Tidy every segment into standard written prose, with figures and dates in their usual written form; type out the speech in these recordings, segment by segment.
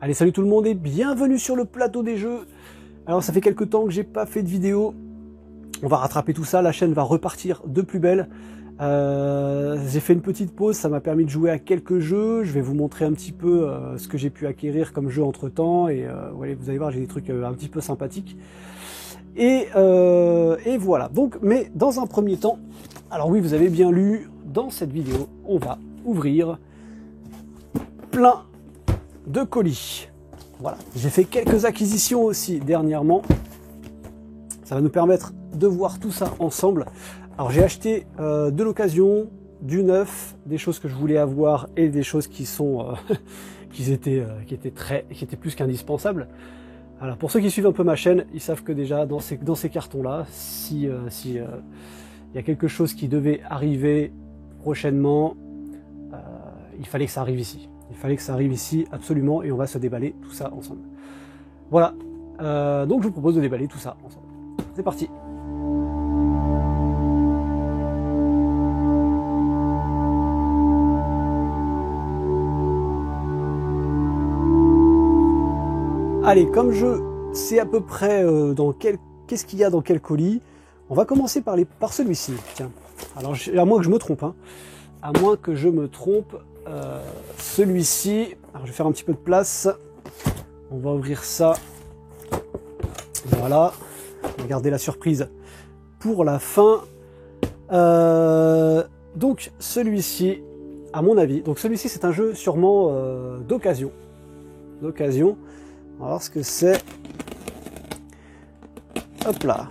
Allez, salut tout le monde et bienvenue sur le plateau des jeux. Alors ça fait quelques temps que j'ai pas fait de vidéo. On va rattraper tout ça, la chaîne va repartir de plus belle. J'ai fait une petite pause, ça m'a permis de jouer à quelques jeux. Je vais vous montrer un petit peu ce que j'ai pu acquérir comme jeu entre temps. Et ouais, vous allez voir, j'ai des trucs un petit peu sympathiques. Et voilà. Donc, mais dans un premier temps, alors oui, vous avez bien lu, dans cette vidéo, on va ouvrir plein de colis. Voilà. J'ai fait quelques acquisitions aussi dernièrement. Ça va nous permettre de voir tout ça ensemble. Alors j'ai acheté de l'occasion, du neuf, des choses que je voulais avoir et des choses qui sont qui étaient plus qu'indispensables. Alors pour ceux qui suivent un peu ma chaîne, ils savent que déjà dans ces cartons-là, si y a quelque chose qui devait arriver prochainement, il fallait que ça arrive ici. Il fallait que ça arrive ici absolument et on va se déballer tout ça ensemble. Voilà. Donc je vous propose de déballer tout ça ensemble. C'est parti. Allez, comme je sais à peu près qu'est-ce qu'il y a dans quel colis, on va commencer par celui-ci. Tiens, alors à moins que je me trompe, hein. À moins que je me trompe, celui-ci. Alors je vais faire un petit peu de place. On va ouvrir ça. Voilà. On va garder la surprise pour la fin. Donc celui-ci, à mon avis, donc celui-ci c'est un jeu sûrement d'occasion. D'occasion. On va voir ce que c'est. Hop là.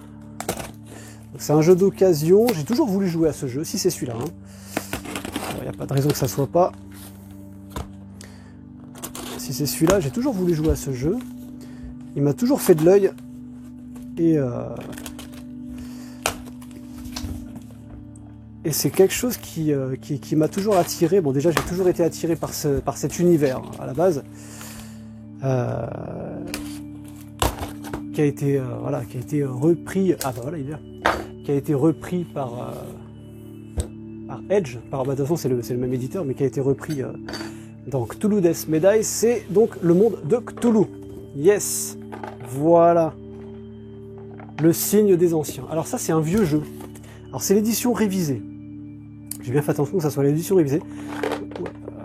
C'est un jeu d'occasion. J'ai toujours voulu jouer à ce jeu, si c'est celui-là. Hein. Il n'y a pas de raison que ça soit pas. Si c'est celui-là, j'ai toujours voulu jouer à ce jeu. Il m'a toujours fait de l'œil. Et c'est quelque chose qui m'a toujours attiré. Bon, déjà, j'ai toujours été attiré par cet univers à la base. Qui a été repris. Ah bah voilà, il est là. Qui a été repris par Edge. De toute façon, c'est le même éditeur, mais qui a été repris dans Cthulhu Death Medai. C'est donc le monde de Cthulhu. Yes, voilà. Le signe des anciens. Alors ça, c'est un vieux jeu. Alors c'est l'édition révisée. J'ai bien fait attention que ça soit l'édition révisée.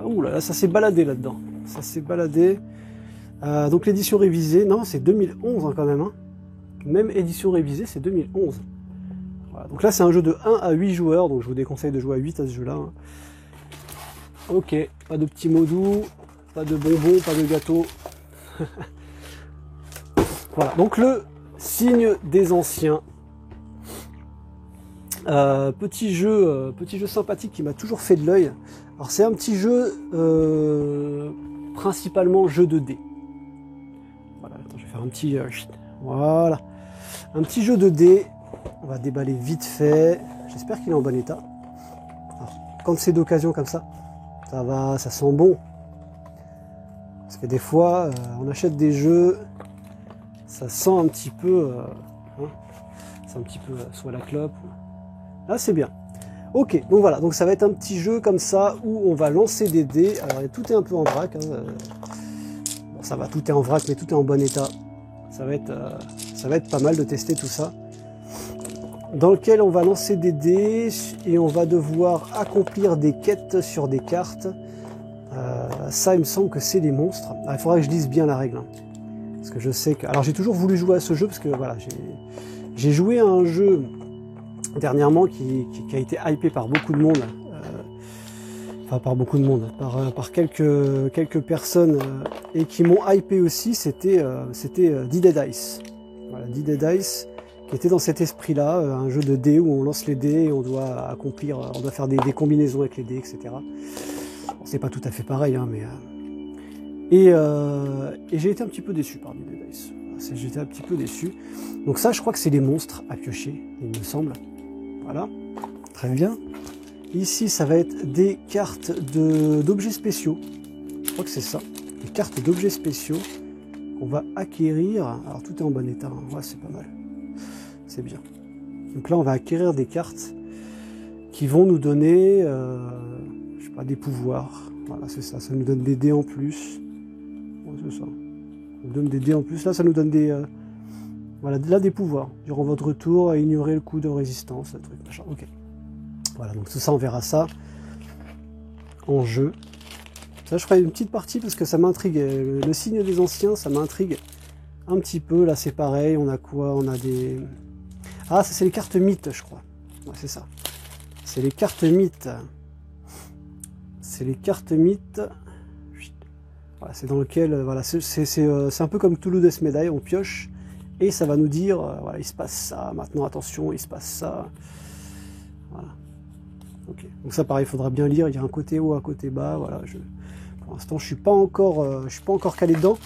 Ouh là là, ça s'est baladé là-dedans. Ça s'est baladé. Donc l'édition révisée, non, c'est 2011 hein, quand même. Hein. Même édition révisée, c'est 2011. Voilà, donc là, c'est un jeu de 1 à 8 joueurs, donc je vous déconseille de jouer à 8 à ce jeu-là. Hein. Ok, pas de petits mots doux, pas de bonbons, pas de gâteaux. Voilà, donc le signe des anciens. Petit jeu sympathique qui m'a toujours fait de l'œil. Alors c'est un petit jeu principalement jeu de dés. Voilà, attends, je vais faire un petit voilà, un petit jeu de dés. On va déballer vite fait. J'espère qu'il est en bon état. Alors, quand c'est d'occasion comme ça, ça va, ça sent bon. Parce que des fois, on achète des jeux, ça sent un petit peu, c'est un petit peu soit la clope. Là, c'est bien. Ok, donc voilà, donc ça va être un petit jeu comme ça où on va lancer des dés. Alors tout est un peu en vrac. Hein. Bon, ça va, tout est en vrac, mais tout est en bon état. Ça va être pas mal de tester tout ça. Dans lequel on va lancer des dés et on va devoir accomplir des quêtes sur des cartes. Ça, il me semble que c'est des monstres. Alors, il faudra que je lise bien la règle. Hein. Parce que je sais que... Alors j'ai toujours voulu jouer à ce jeu parce que voilà, j'ai joué à un jeu dernièrement qui a été hypé par beaucoup de monde, enfin par beaucoup de monde, par quelques personnes et qui m'ont hypé aussi, c'était Dead Dice. Voilà, Dead Dice qui était dans cet esprit-là, un jeu de dés où on lance les dés et on doit faire des combinaisons avec les dés, etc. Bon, c'est pas tout à fait pareil, hein, mais et j'ai été un petit peu déçu par Dead Dice. J'étais un petit peu déçu. Donc ça, je crois que c'est les monstres à piocher, il me semble. Voilà, très bien. Ici, ça va être des cartes d'objets spéciaux. Je crois que c'est ça. Des cartes d'objets spéciaux qu'on va acquérir. Alors, tout est en bon état. Hein. Ouais, c'est pas mal. C'est bien. Donc là, on va acquérir des cartes qui vont nous donner, je sais pas, des pouvoirs. Voilà, c'est ça. Ça nous donne des dés en plus. c'est ça. On donne des dés en plus. Là, ça nous donne des... voilà, là, des pouvoirs. Durant votre tour, à ignorer le coup de résistance, un truc, machin. Ok. Voilà, donc tout ça, on verra ça en jeu. Ça, je ferai une petite partie parce que ça m'intrigue. Le signe des anciens, ça m'intrigue un petit peu. Là, c'est pareil. On a quoi? On a des... Ah, ça, c'est les cartes mythes, je crois. Ouais, c'est ça. C'est les cartes mythes. C'est les cartes mythes. Voilà, c'est dans lequel... voilà, c'est un peu comme Cthulhu Death Médaille. On pioche et ça va nous dire... voilà, il se passe ça. Maintenant, attention, il se passe ça. Voilà. Ok. Donc ça, pareil, il faudra bien lire. Il y a un côté haut, un côté bas. Voilà, pour l'instant, je suis pas encore calé dedans,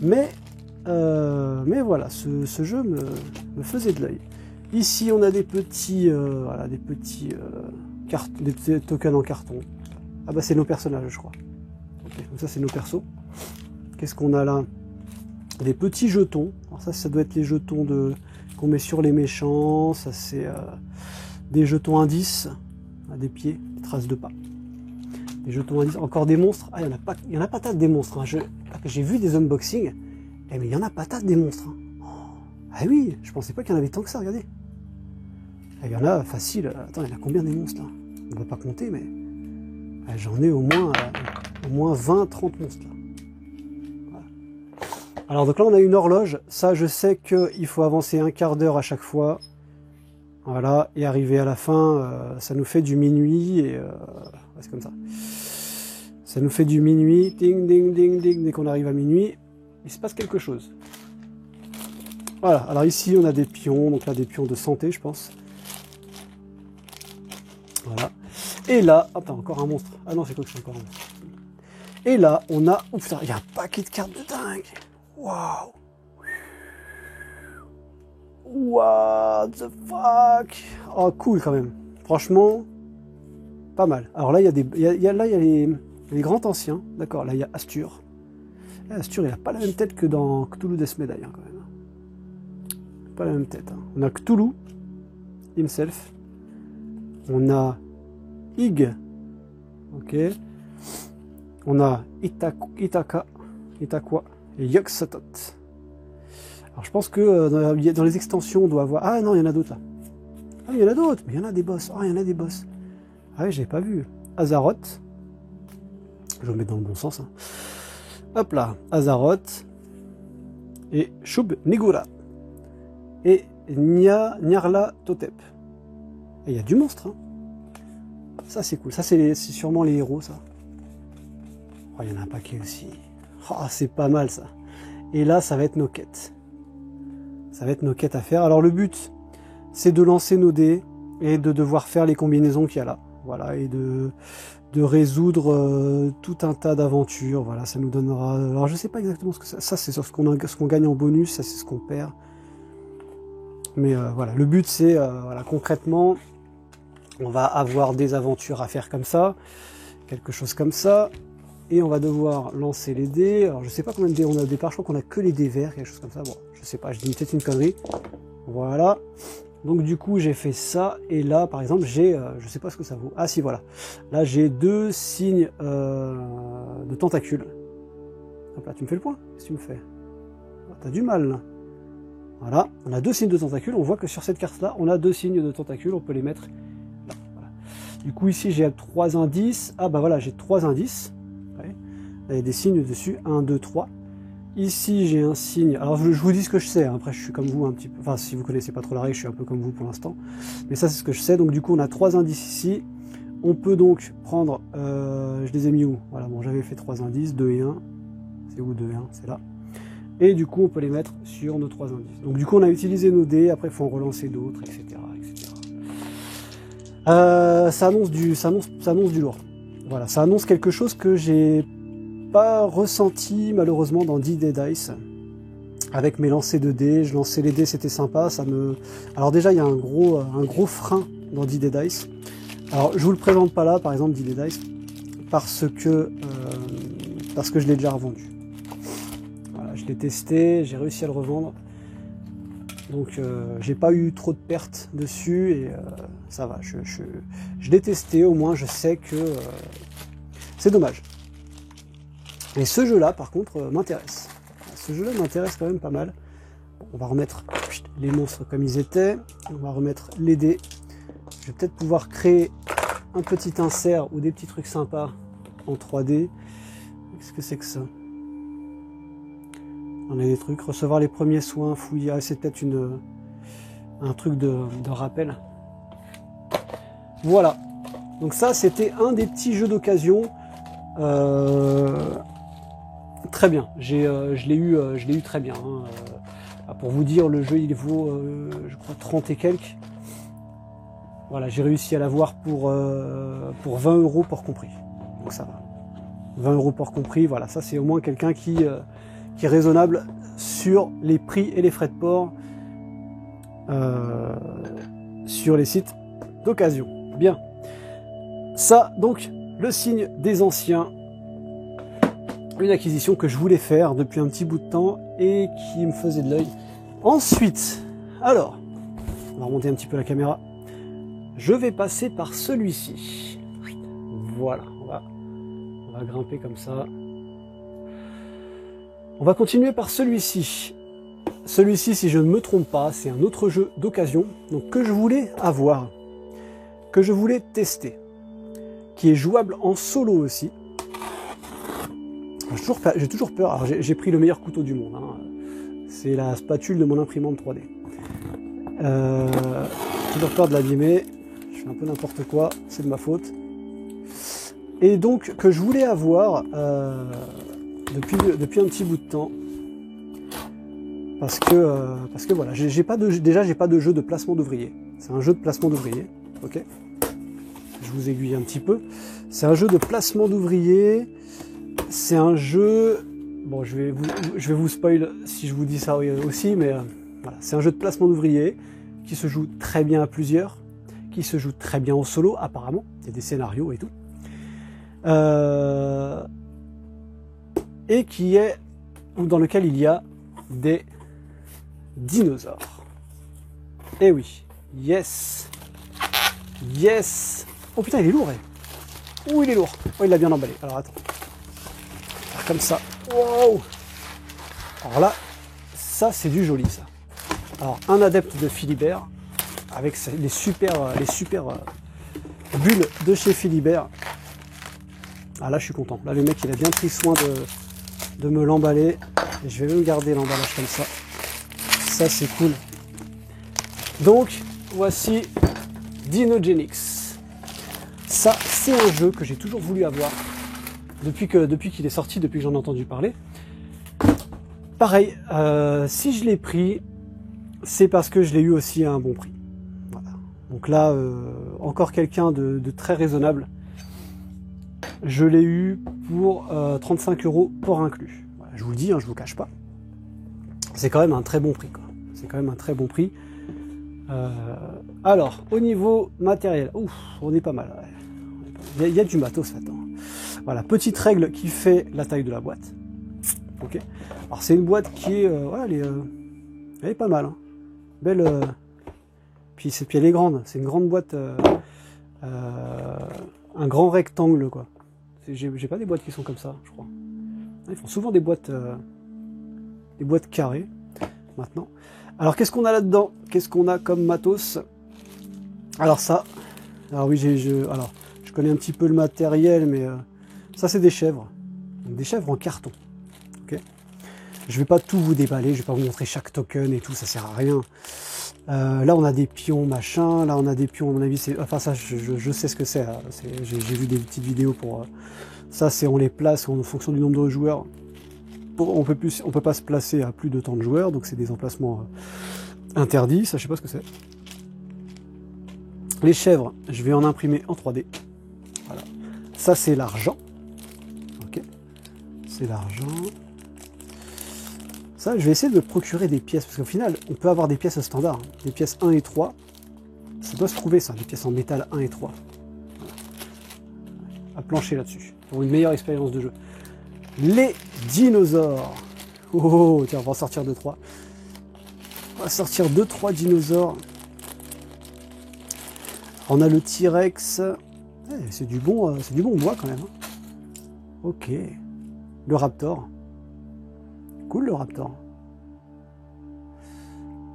mais voilà, ce jeu me faisait de l'œil. Ici, on a des petits, voilà, des tokens en carton. Ah bah c'est nos personnages, je crois. Okay, donc ça c'est nos persos. Qu'est-ce qu'on a là? Des petits jetons. Alors ça doit être les jetons qu'on met sur les méchants. Ça c'est des jetons indices, des pieds, des traces de pas. Des jetons indices, encore des monstres. Ah, il y en a pas tas des monstres. Hein. J'ai vu des unboxings, mais il y en a pas tas des monstres. Hein. Ah oui, je pensais pas qu'il y en avait tant que ça, regardez. Il y en a facile. Attends, il y en a combien des monstres là? On va pas compter, mais j'en ai au moins 20-30 monstres là. Voilà. Alors donc là, on a une horloge. Ça, je sais qu'il faut avancer un quart d'heure à chaque fois. Voilà, et arriver à la fin, ça nous fait du minuit, et c'est comme ça. Ça nous fait du minuit, ding, ding, ding, ding, dès qu'on arrive à minuit, il se passe quelque chose. Voilà, alors ici on a des pions, donc là des pions de santé, je pense. Voilà. Et là, attends, encore un monstre. Ah non, c'est quoi que c'est encore un monstre. Et là, on a, ouf, il y a un paquet de cartes de dingue. Waouh. What the fuck? Oh, cool quand même. Franchement, pas mal. Alors là, il y a les grands anciens. D'accord, là, il y a Astur. Et Astur, il n'a pas la même tête que dans Cthulhu Death Médaille, hein, quand même. Pas la même tête. Hein. On a Cthulhu himself. On a Ig. Ok. On a Itakwa et Yog-Sothoth. Alors je pense que dans les extensions, on doit avoir... Ah non, il y en a d'autres là. Ah, il y en a d'autres, mais il y en a des boss. Ah, il y en a des boss. Ah oui, j'avais pas vu. Azaroth. Je vais le mettre dans le bon sens. Hein. Hop là, Azaroth. Et Shub-Niggura. Et Nyarlathotep. Et il y a du monstre. Hein. Ça, c'est cool. Ça, c'est sûrement les héros, ça. Oh, il y en a un paquet aussi. Oh, c'est pas mal, ça. Et là, ça va être nos quêtes. Ça va être nos quêtes à faire. Alors, le but, c'est de lancer nos dés et de devoir faire les combinaisons qu'il y a là. Voilà, et de résoudre tout un tas d'aventures. Voilà, ça nous donnera... Alors, je sais pas exactement ce que ça c'est sur ce qu'on gagne en bonus, ça, c'est ce qu'on perd. Mais voilà, le but, c'est, voilà, concrètement, on va avoir des aventures à faire comme ça, quelque chose comme ça, et on va devoir lancer les dés. Alors, je sais pas combien de dés on a au départ, je crois qu'on a que les dés verts, quelque chose comme ça. Bon, je sais pas, je dis peut-être une connerie. Voilà. Donc du coup, j'ai fait ça, et là, par exemple, j'ai, je sais pas ce que ça vaut. Ah si, voilà. Là, j'ai 2 signes de tentacules. Hop là, tu me fais le point? Qu'est-ce que tu me fais? Oh, t'as du mal, là. Voilà, on a 2 signes de tentacules. On voit que sur cette carte-là, on a 2 signes de tentacules. On peut les mettre là. Voilà. Du coup, ici, j'ai 3 indices. Ah bah voilà, j'ai 3 indices. Ouais. Là, il y a des signes dessus. 1, 2, 3. Ici, j'ai un signe. Alors, je vous dis ce que je sais. Hein. Après, je suis comme vous un petit peu. Enfin, si vous connaissez pas trop la règle, je suis un peu comme vous pour l'instant. Mais ça, c'est ce que je sais. Donc, du coup, on a 3 indices ici. On peut donc prendre... je les ai mis où? Voilà, bon, j'avais fait 3 indices. 2 et 1. C'est où 2 et 1? C'est là. Et du coup, on peut les mettre sur nos 3 indices. Donc, du coup, on a utilisé nos dés. Après, il faut en relancer d'autres, etc., etc. Ça annonce du lourd. Voilà, ça annonce quelque chose que j'ai pas ressenti malheureusement dans D&D Dice. Avec mes lancers de dés, je lançais les dés, c'était sympa. Alors déjà, il y a un gros frein dans D&D Dice. Alors, je vous le présente pas là, par exemple, D&D Dice, parce que je l'ai déjà revendu. Voilà, je l'ai testé, j'ai réussi à le revendre. Donc, j'ai pas eu trop de pertes dessus et ça va. Je l'ai testé, au moins, je sais que c'est dommage. Et ce jeu-là, par contre, m'intéresse. Ce jeu-là m'intéresse quand même pas mal. Bon, on va remettre les monstres comme ils étaient. On va remettre les dés. Je vais peut-être pouvoir créer un petit insert ou des petits trucs sympas en 3D. Qu'est-ce que c'est que ça? On a des trucs. Recevoir les premiers soins, fouiller. Ah, c'est peut-être un truc de rappel. Voilà. Donc ça, c'était un des petits jeux d'occasion. Très bien. Je l'ai eu très bien. Hein. Pour vous dire, le jeu, il vaut, je crois, 30 et quelques. Voilà, j'ai réussi à l'avoir pour 20 € port compris. Donc ça va. 20 € port compris, voilà, ça c'est au moins quelqu'un qui est raisonnable sur les prix et les frais de port sur les sites d'occasion. Bien. Ça, donc, le signe des anciens. Une acquisition que je voulais faire depuis un petit bout de temps et qui me faisait de l'œil. Ensuite, alors, on va remonter un petit peu la caméra. Je vais passer par celui-ci. Voilà, on va grimper comme ça. On va continuer par celui-ci. Celui-ci, si je ne me trompe pas, c'est un autre jeu d'occasion, donc que je voulais avoir, que je voulais tester, qui est jouable en solo aussi. J'ai toujours peur. Alors j'ai pris le meilleur couteau du monde. Hein. C'est la spatule de mon imprimante 3D. Toujours peur de l'abîmer. Je fais un peu n'importe quoi. C'est de ma faute. Et donc que je voulais avoir depuis un petit bout de temps. Parce que voilà, j'ai pas de jeu de placement d'ouvriers. C'est un jeu de placement d'ouvriers. Ok. Je vous aiguille un petit peu. C'est un jeu de placement d'ouvriers. C'est un jeu, bon je vais vous spoil si je vous dis ça aussi, mais voilà, c'est un jeu de placement d'ouvriers qui se joue très bien à plusieurs, qui se joue très bien en solo apparemment, il y a des scénarios et tout, et qui est, ou dans lequel il y a des dinosaures. Eh oui, yes, yes, oh putain il est lourd, oh il est lourd, oh il l'a bien emballé, alors attends. Comme ça. Wow. Alors là, ça c'est du joli ça. Alors un adepte de Philibert avec les super bulles de chez Philibert. Ah là je suis content. Là le mec il a bien pris soin de me l'emballer. Et je vais même garder l'emballage comme ça. Ça c'est cool. Donc voici Dinogenix. Ça c'est un jeu que j'ai toujours voulu avoir. Depuis qu'il est sorti, depuis que j'en ai entendu parler. Pareil, si je l'ai pris, c'est parce que je l'ai eu aussi à un bon prix. Voilà. Donc là, encore quelqu'un de très raisonnable. Je l'ai eu pour 35 € port inclus. Voilà, je vous le dis, hein, je vous cache pas. C'est quand même un très bon prix. C'est quand même un très bon prix. Alors, au niveau matériel, ouf, on est pas mal. Ouais. Il y a du matos là-dedans. Voilà, petite règle qui fait la taille de la boîte. Ok. Alors c'est une boîte qui est, voilà, elle est pas mal. Hein. Belle. Puis elle est grande. C'est une grande boîte, un grand rectangle quoi. J'ai pas des boîtes qui sont comme ça, je crois. Ils font souvent des boîtes carrées maintenant. Alors qu'est-ce qu'on a là-dedans? Qu'est-ce qu'on a comme matos? Alors ça. Alors oui, alors je connais un petit peu le matériel, mais ça c'est des chèvres. Donc, des chèvres en carton. Okay, je vais pas tout vous déballer, je vais pas vous montrer chaque token et tout, ça sert à rien. Là on a des pions machin, là on a des pions, à mon avis c'est. Enfin ça je sais ce que c'est. Hein. J'ai vu des petites vidéos pour. Ça c'est on les place en fonction du nombre de joueurs. On peut pas se placer à plus de tant de joueurs, donc c'est des emplacements interdits, ça je sais pas ce que c'est. Les chèvres, je vais en imprimer en 3D. Voilà. Ça c'est l'argent. Ok. C'est l'argent. Ça, je vais essayer de procurer des pièces, parce qu'au final, on peut avoir des pièces standard, hein. Des pièces 1 et 3. Ça doit se trouver ça, des pièces en métal 1 et 3. Voilà. À plancher là-dessus, pour une meilleure expérience de jeu. Les dinosaures. Oh, tiens, on va en sortir 2-3. On va sortir 2-3 dinosaures. On a le T-Rex. C'est du bon bois quand même. Hein. Ok. Le Raptor. Cool le Raptor.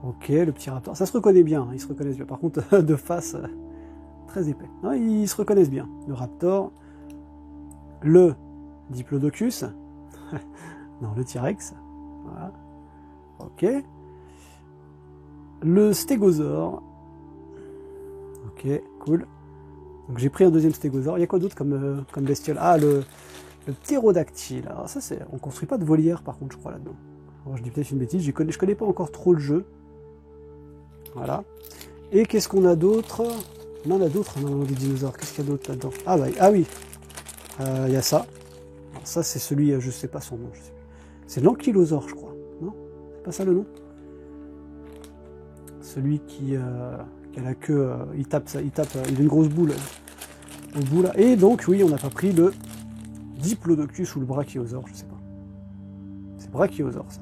Ok, le petit Raptor. Ça se reconnaît bien, hein, ils se reconnaissent bien. Par contre, de face, très épais. Non, ils se reconnaissent bien. Le Raptor. Le Diplodocus. Non, le T-Rex. Voilà. Ok. Le Stégosaure. Ok, cool. Donc j'ai pris un deuxième Stégosaure. Il y a quoi d'autre comme bestiole? Ah, le ptérodactyle. Alors ça, c'est, on construit pas de volière par contre, je crois, là-dedans. Alors, je dis peut-être une bêtise, je connais pas encore trop le jeu. Voilà. Et qu'est-ce qu'on a d'autre? On en a d'autres, non, des dinosaures. Qu'est-ce qu'il y a d'autre là-dedans? Ah, bah, ah oui, il y a ça. Alors, ça, c'est celui, je sais pas son nom. C'est l'ankylosaure, je crois. Non? C'est pas ça le nom? Celui qui a la queue, il a une grosse boule au bout là. Et donc, oui, on n'a pas pris le Diplodocus ou le Brachiosaure, je sais pas. C'est Brachiosaure, ça.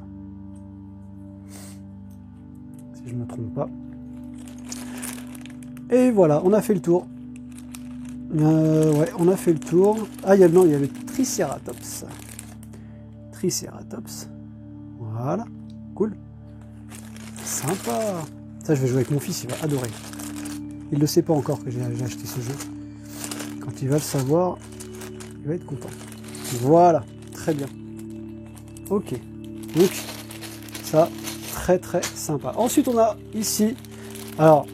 Si je me trompe pas. Et voilà, on a fait le tour. Ouais, on a fait le tour. Ah, il y a le Triceratops. Triceratops. Voilà, cool. Sympa. Ça, je vais jouer avec mon fils, il va adorer. Il ne sait pas encore que j'ai acheté ce jeu. Quand il va le savoir, il va être content. Voilà, très bien. Ok, donc ça, très très sympa. Ensuite, on a ici, alors,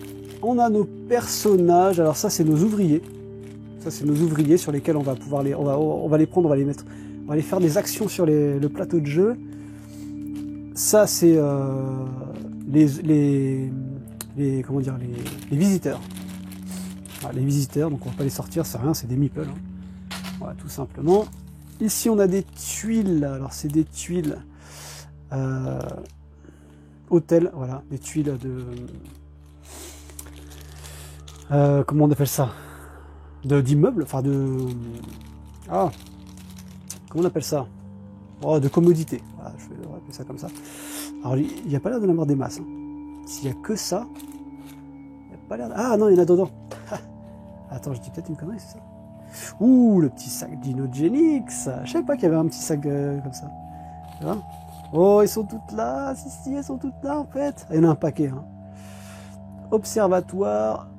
on a nos personnages. Alors ça, c'est nos ouvriers. Ça, c'est nos ouvriers sur lesquels on va pouvoir on va les prendre, on va les mettre, on va les faire des actions sur le plateau de jeu. Ça, c'est comment dire, les visiteurs. Voilà, les visiteurs, donc on va pas les sortir, c'est rien, c'est des meeples. Hein. Voilà, tout simplement. Ici, on a des tuiles. Alors, c'est des tuiles hôtel, voilà, des tuiles de comment on appelle ça, d'immeubles, enfin comment on appelle ça, de commodité. Voilà, je vais appeler ça comme ça. Alors, il n'y a pas l'air de en avoir des masses. Hein. S'il n'y a que ça, il n'y a pas l'air de... Ah non, il y en a dedans. Attends, je dis peut-être une connerie, c'est ça? Ouh, le petit sac Dinogenix. Je savais pas qu'il y avait un petit sac comme ça. Tu vois? Oh, ils sont toutes là. Si, elles sont toutes là, en fait. Il y en a un paquet. Hein. Observatoire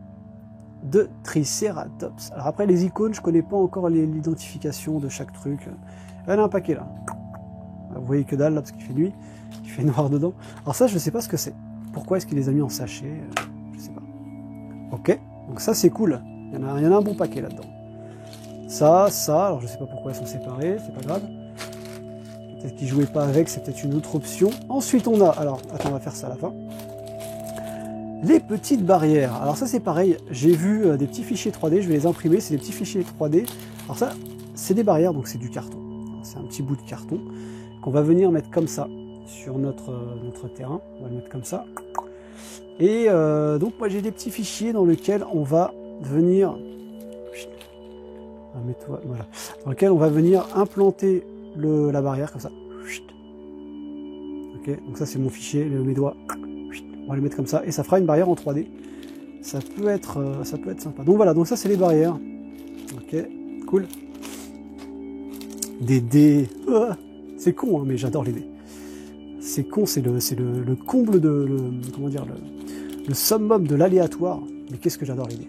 de Triceratops. Alors après, les icônes, je connais pas encore l'identification de chaque truc. Il y en a un paquet, là. Vous voyez que dalle, là, parce qu'il fait nuit. Il fait noir dedans. Alors ça, je sais pas ce que c'est. Pourquoi est-ce qu'il les a mis en sachet? Je sais pas. Ok, donc ça, c'est cool. Il y en a un bon paquet là-dedans. Ça, alors je sais pas pourquoi elles sont séparées, c'est pas grave. Peut-être qu'ils jouaient pas avec, c'est peut-être une autre option. Ensuite, on a, alors, attends, on va faire ça à la fin. Les petites barrières. Alors ça, c'est pareil. J'ai vu des petits fichiers 3D, je vais les imprimer, c'est des petits fichiers 3D. Alors ça, c'est des barrières, donc c'est du carton. C'est un petit bout de carton qu'on va venir mettre comme ça sur notre terrain. On va le mettre comme ça. Et donc, moi, j'ai des petits fichiers dans lesquels on va venir... Voilà, dans lequel on va venir implanter la barrière comme ça. Ok, donc ça c'est mon fichier, mes doigts. On va les mettre comme ça et ça fera une barrière en 3D. Ça peut être sympa. Donc voilà, donc ça c'est les barrières. Ok, cool. Des dés. C'est con, hein, mais j'adore les dés. C'est con, c'est le comble comment dire, le summum de l'aléatoire. Mais qu'est-ce que j'adore les dés.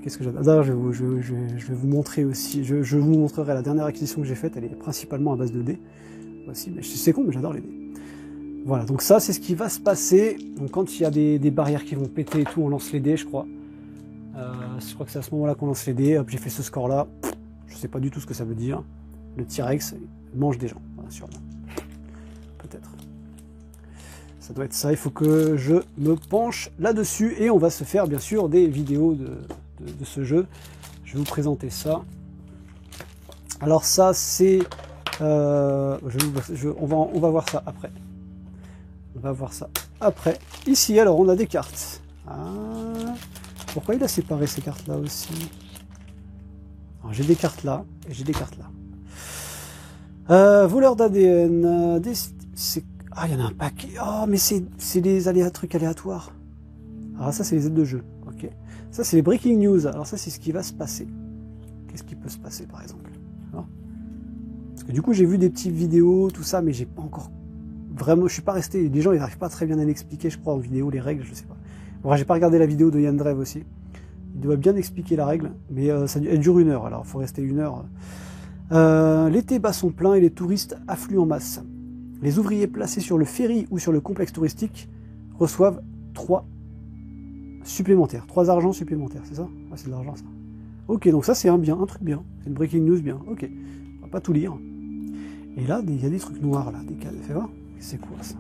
Qu'est-ce que j'adore. Je vais vous montrer aussi, je vous montrerai la dernière acquisition que j'ai faite, elle est principalement à base de dés. Voici, mais c'est con, mais j'adore les dés. Voilà, donc ça c'est ce qui va se passer. Donc quand il y a des barrières qui vont péter et tout, on lance les dés, je crois. Je crois que c'est à ce moment-là qu'on lance les dés. Hop, j'ai fait ce score-là. Je sais pas du tout ce que ça veut dire. Le T-Rex mange des gens, voilà, sûrement. Peut-être. Ça doit être ça, il faut que je me penche là-dessus. Et on va se faire bien sûr des vidéos de ce jeu. Je vais vous présenter ça. Alors ça c'est... on va voir ça après. On va voir ça après. Ici alors on a des cartes. Pourquoi il a séparé ces cartes là aussi? J'ai des cartes là et j'ai des cartes là. Voleur d'ADN. Il y en a un paquet. Oh mais c'est des trucs aléatoires. Alors ça c'est les aides de jeu. Ok. Ça c'est les breaking news. Alors ça c'est ce qui va se passer. Qu'est-ce qui peut se passer par exemple? Est-ce que du coup, j'ai vu des petites vidéos, tout ça, mais j'ai pas encore vraiment, je suis pas resté, les gens, ils n'arrivent pas très bien à l'expliquer, je crois, en vidéo, les règles, je sais pas. Bon, j'ai pas regardé la vidéo de Yann Drev aussi. Il doit bien expliquer la règle, mais elle dure 1 heure, alors il faut rester 1 heure. L'été bat son plein et les touristes affluent en masse. Les ouvriers placés sur le ferry ou sur le complexe touristique reçoivent 3 supplémentaires, 3 argents supplémentaires, c'est ça? Ouais, c'est de l'argent ça. Ok, donc ça c'est un truc bien, c'est une breaking news bien, ok. On va pas tout lire. Et là, il y a des trucs noirs là, des cas, fais voir. C'est quoi ça?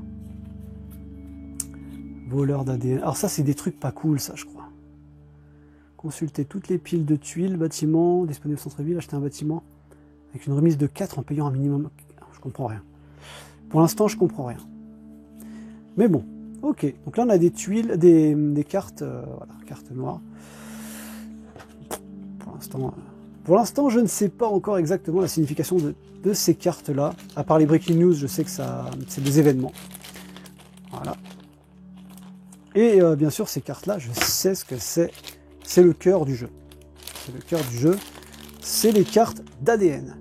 Voleur d'ADN. Alors ça c'est des trucs pas cool ça je crois. Consultez toutes les piles de tuiles, bâtiments, disponibles au centre-ville, acheter un bâtiment avec une remise de 4 en payant un minimum. Je comprends rien. Pour l'instant je comprends rien. Mais bon, ok. Donc là on a des tuiles, des cartes, voilà, cartes noires. Pour l'instant je ne sais pas encore exactement la signification de ces cartes là. À part les breaking news, je sais que c'est des événements. Voilà. Et bien sûr, ces cartes-là, je sais ce que c'est. C'est le cœur du jeu. C'est le cœur du jeu. C'est les cartes d'ADN.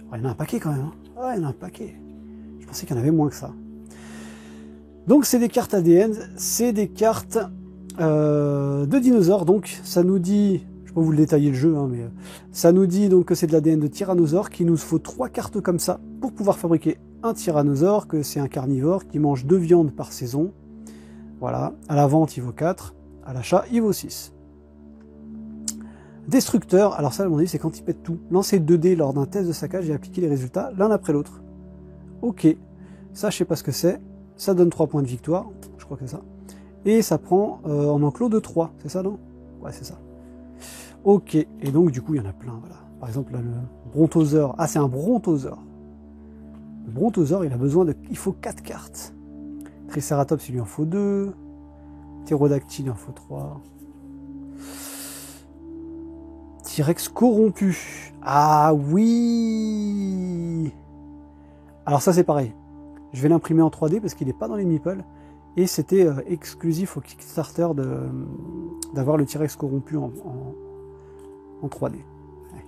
Voilà. Il y en a un paquet quand même. Hein. Ah, il y en a un paquet. Je pensais qu'il y en avait moins que ça. Donc, c'est des cartes ADN. C'est des cartes de dinosaures. Donc, ça nous dit... Je ne vais pas vous le détailler le jeu, hein, mais ça nous dit donc que c'est de l'ADN de tyrannosaure, qu'il nous faut 3 cartes comme ça pour pouvoir fabriquer un tyrannosaure, que c'est un carnivore qui mange 2 viandes par saison. Voilà, à la vente il vaut 4, à l'achat il vaut 6. Destructeur, alors ça à mon avis c'est quand il pète tout. Lancer 2 dés lors d'un test de saccage et appliquer les résultats l'un après l'autre. Ok, ça je sais pas ce que c'est, ça donne 3 points de victoire, je crois que c'est ça. Et ça prend en enclos de 3, c'est ça non? Ouais c'est ça. Ok, et donc du coup il y en a plein, voilà. Par exemple là le brontosaure, ah c'est un brontosaure. Le brontosaure il a besoin de, il faut 4 cartes. Triceratops, il lui en faut 2. Ptérodactyle, il en faut 3. T-Rex corrompu. Ah oui. Alors ça, c'est pareil. Je vais l'imprimer en 3D parce qu'il n'est pas dans les meeples. Et c'était exclusif au Kickstarter d'avoir le T-Rex corrompu en 3D. Ouais,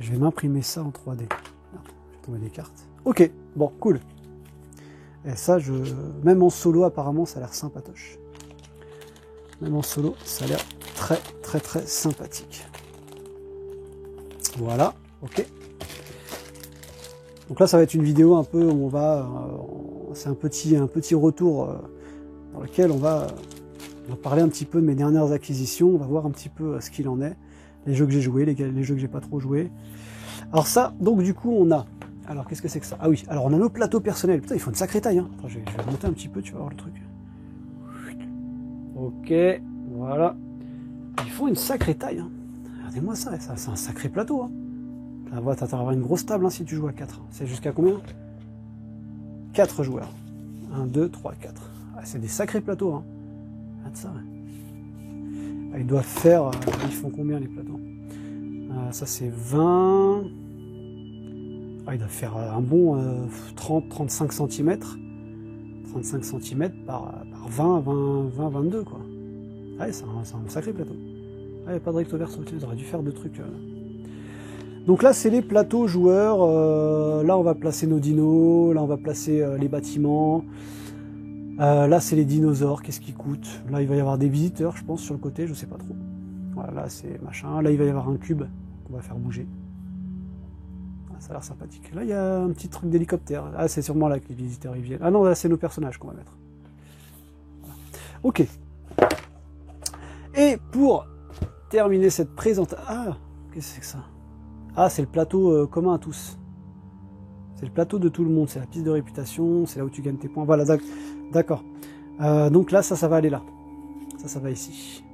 je vais m'imprimer ça en 3D. Je vais tomber des cartes. Ok, bon, cool. Et ça, même en solo, apparemment, ça a l'air sympatoche. Même en solo, ça a l'air très, très, très sympathique. Voilà, ok. Donc là, ça va être une vidéo un peu où on va... c'est un petit retour dans lequel on va parler un petit peu de mes dernières acquisitions. On va voir un petit peu ce qu'il en est. Les jeux que j'ai joués, les jeux que j'ai pas trop joués. Alors ça, donc du coup, on a... Alors, qu'est-ce que c'est que ça? Ah oui, alors on a nos plateaux personnels. Putain, il faut une sacrée taille. Hein. Attends, je vais monter un petit peu, tu vas voir le truc. Ok, voilà. Ils font une sacrée taille. Hein. Regardez-moi ça, c'est un sacré plateau. Hein. T'as avoir une grosse table hein, si tu joues à 4. C'est jusqu'à combien? 4 joueurs. 1, 2, 3, 4. Ah, c'est des sacrés plateaux. Hein. Regarde ça. Ah, ils doivent faire... ils font combien les plateaux? Ça c'est 20... Ah, il doit faire un bon 30-35 cm. 35 cm par 20, 22 quoi. Ah, c'est un sacré plateau. Ah, il n'y a pas de recto verso, tu aurais dû faire 2 trucs. Donc là, c'est les plateaux joueurs. Là, on va placer nos dinos. Là, on va placer les bâtiments. Là, c'est les dinosaures. Qu'est-ce qui coûte? Là, il va y avoir des visiteurs, je pense, sur le côté. Je sais pas trop. Voilà, là, c'est machin. Là, il va y avoir un cube qu'on va faire bouger. Ça a l'air sympathique. Là, il y a un petit truc d'hélicoptère. Ah, c'est sûrement là que les visiteurs y viennent. Ah non, là, c'est nos personnages qu'on va mettre. Voilà. Ok. Et pour terminer cette présentation... Ah, qu'est-ce que c'est que ça? Ah, c'est le plateau commun à tous. C'est le plateau de tout le monde. C'est la piste de réputation. C'est là où tu gagnes tes points. Voilà, d'accord. Donc là, ça va aller là. Ça va ici.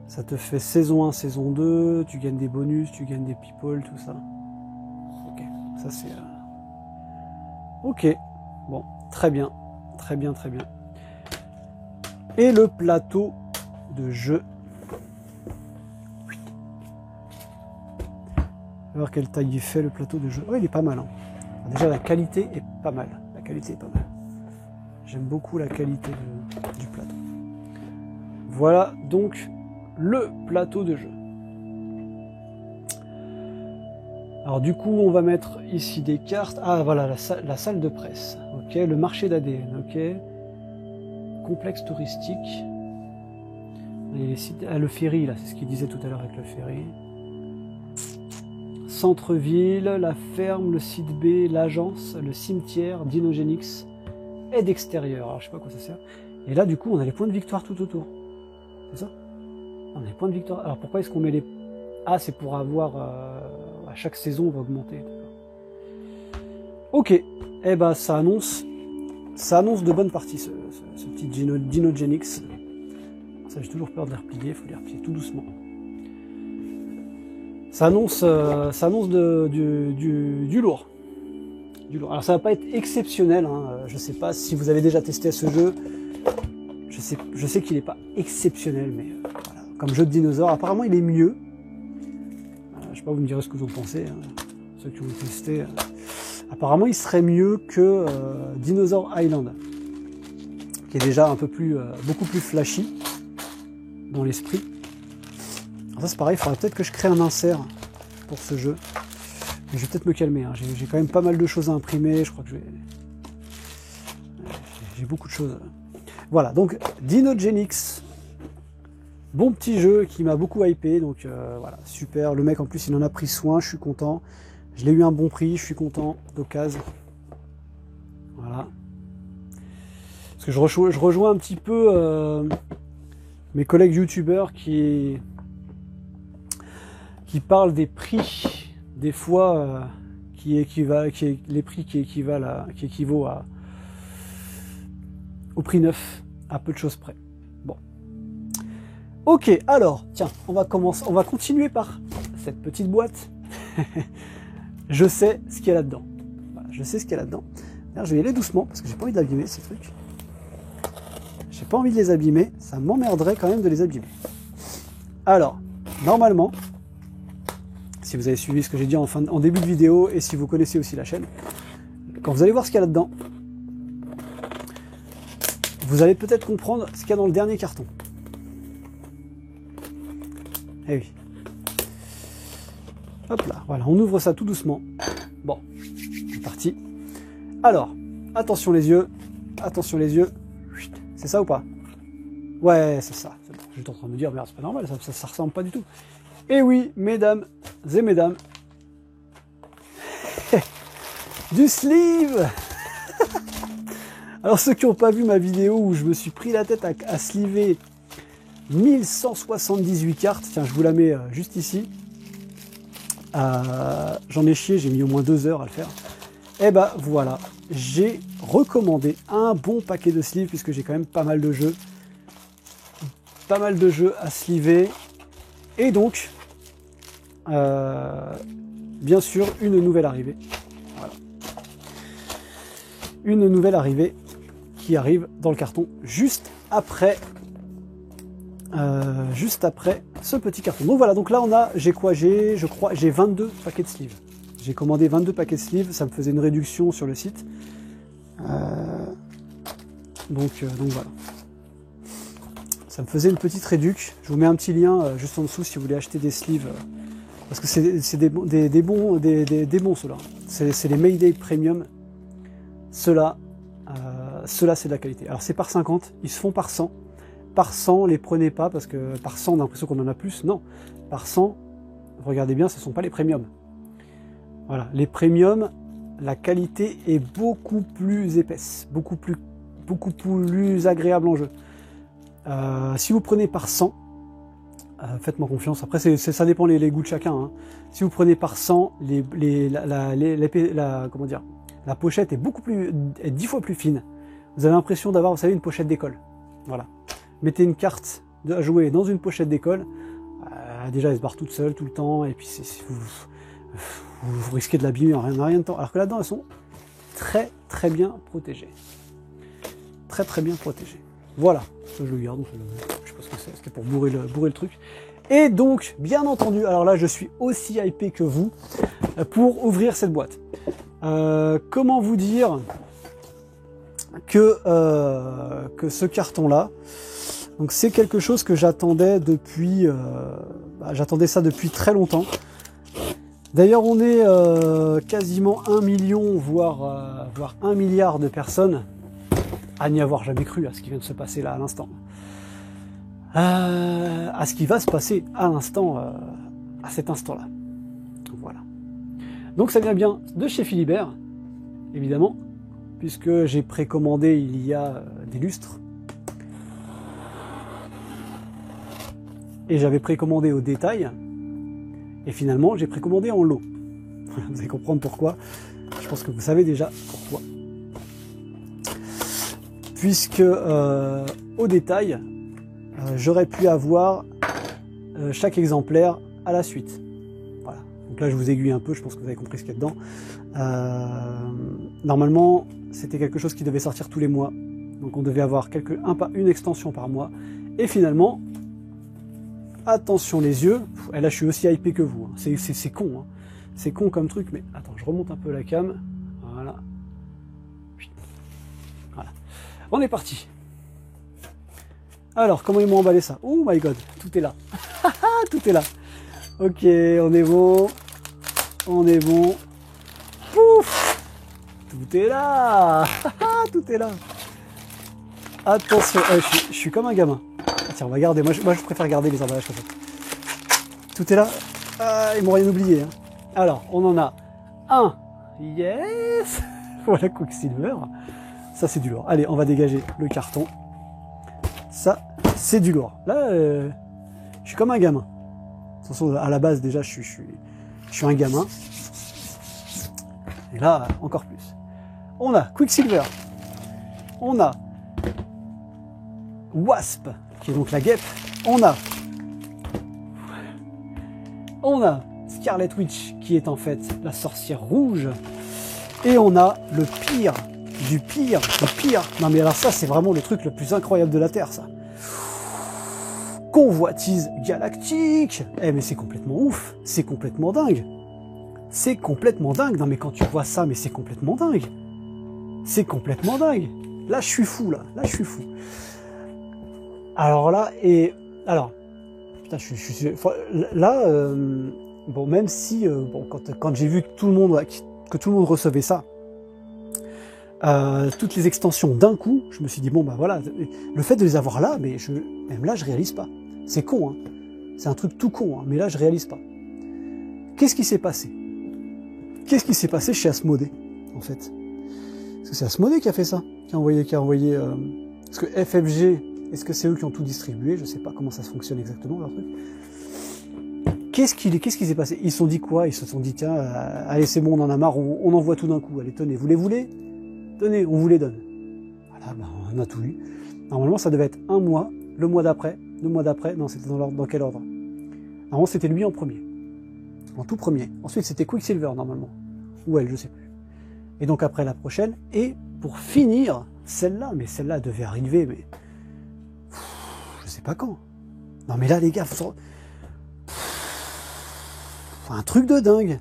Ça te fait saison 1, saison 2. Tu gagnes des bonus, tu gagnes des people, tout ça. Ça c'est... Ok, bon, très bien, très bien, très bien. Et le plateau de jeu. On va voir quelle taille il fait le plateau de jeu. Oh, il est pas mal. Hein. Déjà la qualité est pas mal. La qualité est pas mal. J'aime beaucoup la qualité du plateau. Voilà donc le plateau de jeu. Alors du coup, on va mettre ici des cartes. Ah voilà, la salle de presse. Ok, le marché d'ADN. Ok. Complexe touristique. Le ferry, là, c'est ce qu'il disait tout à l'heure avec le ferry. Centre-ville, la ferme, le site B, l'agence, le cimetière, Dinogenix, aide extérieure. Alors je sais pas à quoi ça sert. Et là, du coup, on a les points de victoire tout autour. C'est ça? On a les points de victoire. Alors pourquoi est-ce qu'on met les... Ah, c'est pour avoir... à chaque saison, on va augmenter. Ok. Eh ben, ça annonce de bonnes parties, ce petit Dinogenix. Ça, j'ai toujours peur de les replier. Il faut les replier tout doucement. Ça annonce du lourd. Alors ça va pas être exceptionnel, hein. Je sais pas si vous avez déjà testé ce jeu. Je sais qu'il n'est pas exceptionnel, mais voilà. Comme jeu de dinosaures, apparemment il est mieux. Je sais pas, vous me direz ce que vous en pensez, hein, ceux qui ont testé. Apparemment il serait mieux que Dinosaur Island, qui est déjà un peu plus, beaucoup plus flashy dans l'esprit. Ça c'est pareil, il faudrait peut-être que je crée un insert pour ce jeu. Mais je vais peut-être me calmer, hein. J'ai quand même pas mal de choses à imprimer, je crois que j'ai beaucoup de choses. Voilà, donc Dinogenix, bon petit jeu qui m'a beaucoup hypé, donc voilà, super. Le mec en plus il en a pris soin, je suis content. Je l'ai eu un bon prix, je suis content d'occasion. Voilà. Parce que je rejoins un petit peu mes collègues youtubeurs qui parlent des prix, des fois les prix qui équivaut au prix neuf, à peu de choses près. Bon. Ok, alors, tiens, on va continuer par cette petite boîte. Je sais ce qu'il y a là-dedans. Voilà, je sais ce qu'il y a là-dedans. D'ailleurs, je vais y aller doucement, parce que j'ai pas envie d'abîmer ces trucs. J'ai pas envie de les abîmer, ça m'emmerderait quand même de les abîmer. Alors, normalement, si vous avez suivi ce que j'ai dit en début de vidéo, et si vous connaissez aussi la chaîne, quand vous allez voir ce qu'il y a là-dedans, vous allez peut-être comprendre ce qu'il y a dans le dernier carton. Eh oui. Hop là, voilà, on ouvre ça tout doucement. Bon, c'est parti. Alors, attention les yeux. Attention les yeux. C'est ça ou pas? Ouais, c'est ça. Bon. J'étais en train de me dire, merde, c'est pas normal, ça ressemble pas du tout. Et oui, mesdames et mesdames, du sleeve. Alors ceux qui n'ont pas vu ma vidéo où je me suis pris la tête à sleever 1178 cartes, tiens je vous la mets juste ici, j'en ai chié, j'ai mis au moins 2 heures à le faire, et ben voilà, j'ai recommandé un bon paquet de sleeves puisque j'ai quand même pas mal de jeux à sleever, et donc bien sûr une nouvelle arrivée, voilà. Une nouvelle arrivée qui arrive dans le carton juste après ce petit carton. Donc voilà, donc là on a, j'ai 22 paquets de sleeves. J'ai commandé 22 paquets de sleeves, ça me faisait une réduction sur le site. Donc voilà. Ça me faisait une petite réduction. Je vous mets un petit lien juste en dessous si vous voulez acheter des sleeves. Parce que c'est des bons ceux-là. C'est les Mayday Premium. Ceux-là, c'est de la qualité. Alors c'est par 50, ils se font par 100. Par 100, les prenez pas parce que par 100, on a l'impression qu'on en a plus. Non, par 100, regardez bien, ce ne sont pas les premiums. Voilà, les premiums, la qualité est beaucoup plus épaisse, beaucoup plus agréable en jeu. Si vous prenez par 100, faites-moi confiance. Après, ça dépend les goûts de chacun. Hein. Si vous prenez par 100, comment dire, la pochette est 10 fois plus fine. Vous avez l'impression d'avoir, vous savez, une pochette d'école. Voilà. Mettez une carte à jouer dans une pochette d'école. Déjà, elle se barre toute seule tout le temps. Et puis, vous risquez de l'abîmer en rien de temps. Alors que là-dedans, elles sont très très bien protégées. Très très bien protégées. Voilà. Ça, je le garde. Je sais pas ce que c'est. C'était pour bourrer le truc. Et donc, bien entendu, alors là, je suis aussi hypé que vous pour ouvrir cette boîte. Comment vous dire que ce carton-là, donc c'est quelque chose que j'attendais depuis, j'attendais ça depuis très longtemps. D'ailleurs, on est quasiment 1 million, voire 1 milliard de personnes à n'y avoir jamais cru à ce qui vient de se passer là à l'instant. À ce qui va se passer à l'instant, à cet instant-là. Voilà. Donc ça vient bien de chez Philibert, évidemment, puisque j'ai précommandé il y a des lustres. Et j'avais précommandé au détail, et finalement j'ai précommandé en lot. Vous allez comprendre pourquoi. Je pense que vous savez déjà pourquoi. Puisque au détail, j'aurais pu avoir chaque exemplaire à la suite. Voilà. Donc là je vous aiguille un peu, je pense que vous avez compris ce qu'il y a dedans. Normalement, c'était quelque chose qui devait sortir tous les mois. Donc on devait avoir une extension par mois. Et finalement, attention les yeux, et là je suis aussi hypé que vous, hein. C'est con, hein. C'est con comme truc, mais attends, je remonte un peu la cam, voilà. Voilà. On est parti. Alors, comment ils m'ont emballé ça? Oh my god, tout est là. Tout est là. Ok, on est bon. On est bon. Pouf! Tout est là. Tout est là. Attention, je suis comme un gamin. Tiens, on va garder. Moi, je préfère garder les emballages comme ça. Tout est là. Ah, ils m'ont rien oublié. Hein. Alors, on en a un. Yes. Voilà, Quicksilver. Ça, c'est du lourd. Allez, on va dégager le carton. Ça, c'est du lourd. Là, je suis comme un gamin. De toute façon, à la base, déjà, je suis un gamin. Et là, encore plus. On a Quicksilver. On a Wasp, qui est donc la guêpe. On a Scarlet Witch, qui est en fait la sorcière rouge. Et on a le pire du pire du pire. Non mais alors ça, c'est vraiment le truc le plus incroyable de la Terre, ça. Convoitise galactique. Eh mais c'est complètement ouf. C'est complètement dingue. C'est complètement dingue. Non mais quand tu vois ça, mais c'est complètement dingue. C'est complètement dingue. Là, je suis fou, là. Là, je suis fou. Alors là, alors, putain, là, bon, même si, bon, quand j'ai vu que tout le monde recevait ça, toutes les extensions d'un coup, je me suis dit, bon, bah voilà, le fait de les avoir là, mais même là, je réalise pas. C'est con, hein. C'est un truc tout con, hein, mais là, je réalise pas. Qu'est-ce qui s'est passé? Qu'est-ce qui s'est passé chez Asmodée, en fait? Parce que c'est Asmodée qui a fait ça, qui a envoyé, parce que FFG, est-ce que c'est eux qui ont tout distribué? Je sais pas comment ça se fonctionne exactement, leur truc. Qu'est-ce qui s'est passé? Ils se sont dit quoi? Ils se sont dit, tiens, allez, c'est bon, on en a marre, on envoie tout d'un coup. Allez, tenez, vous les voulez? Tenez, on vous les donne. Voilà, ben, on a tout eu. Normalement, ça devait être un mois, le mois d'après, non, c'était dans quel ordre? Normalement, c'était lui en premier. En tout premier. Ensuite, c'était Quicksilver, normalement. Ou elle, je sais plus. Et donc, après la prochaine. Et pour finir, celle-là, mais celle-là devait arriver, mais je sais pas quand. Non mais là les gars, un truc de dingue.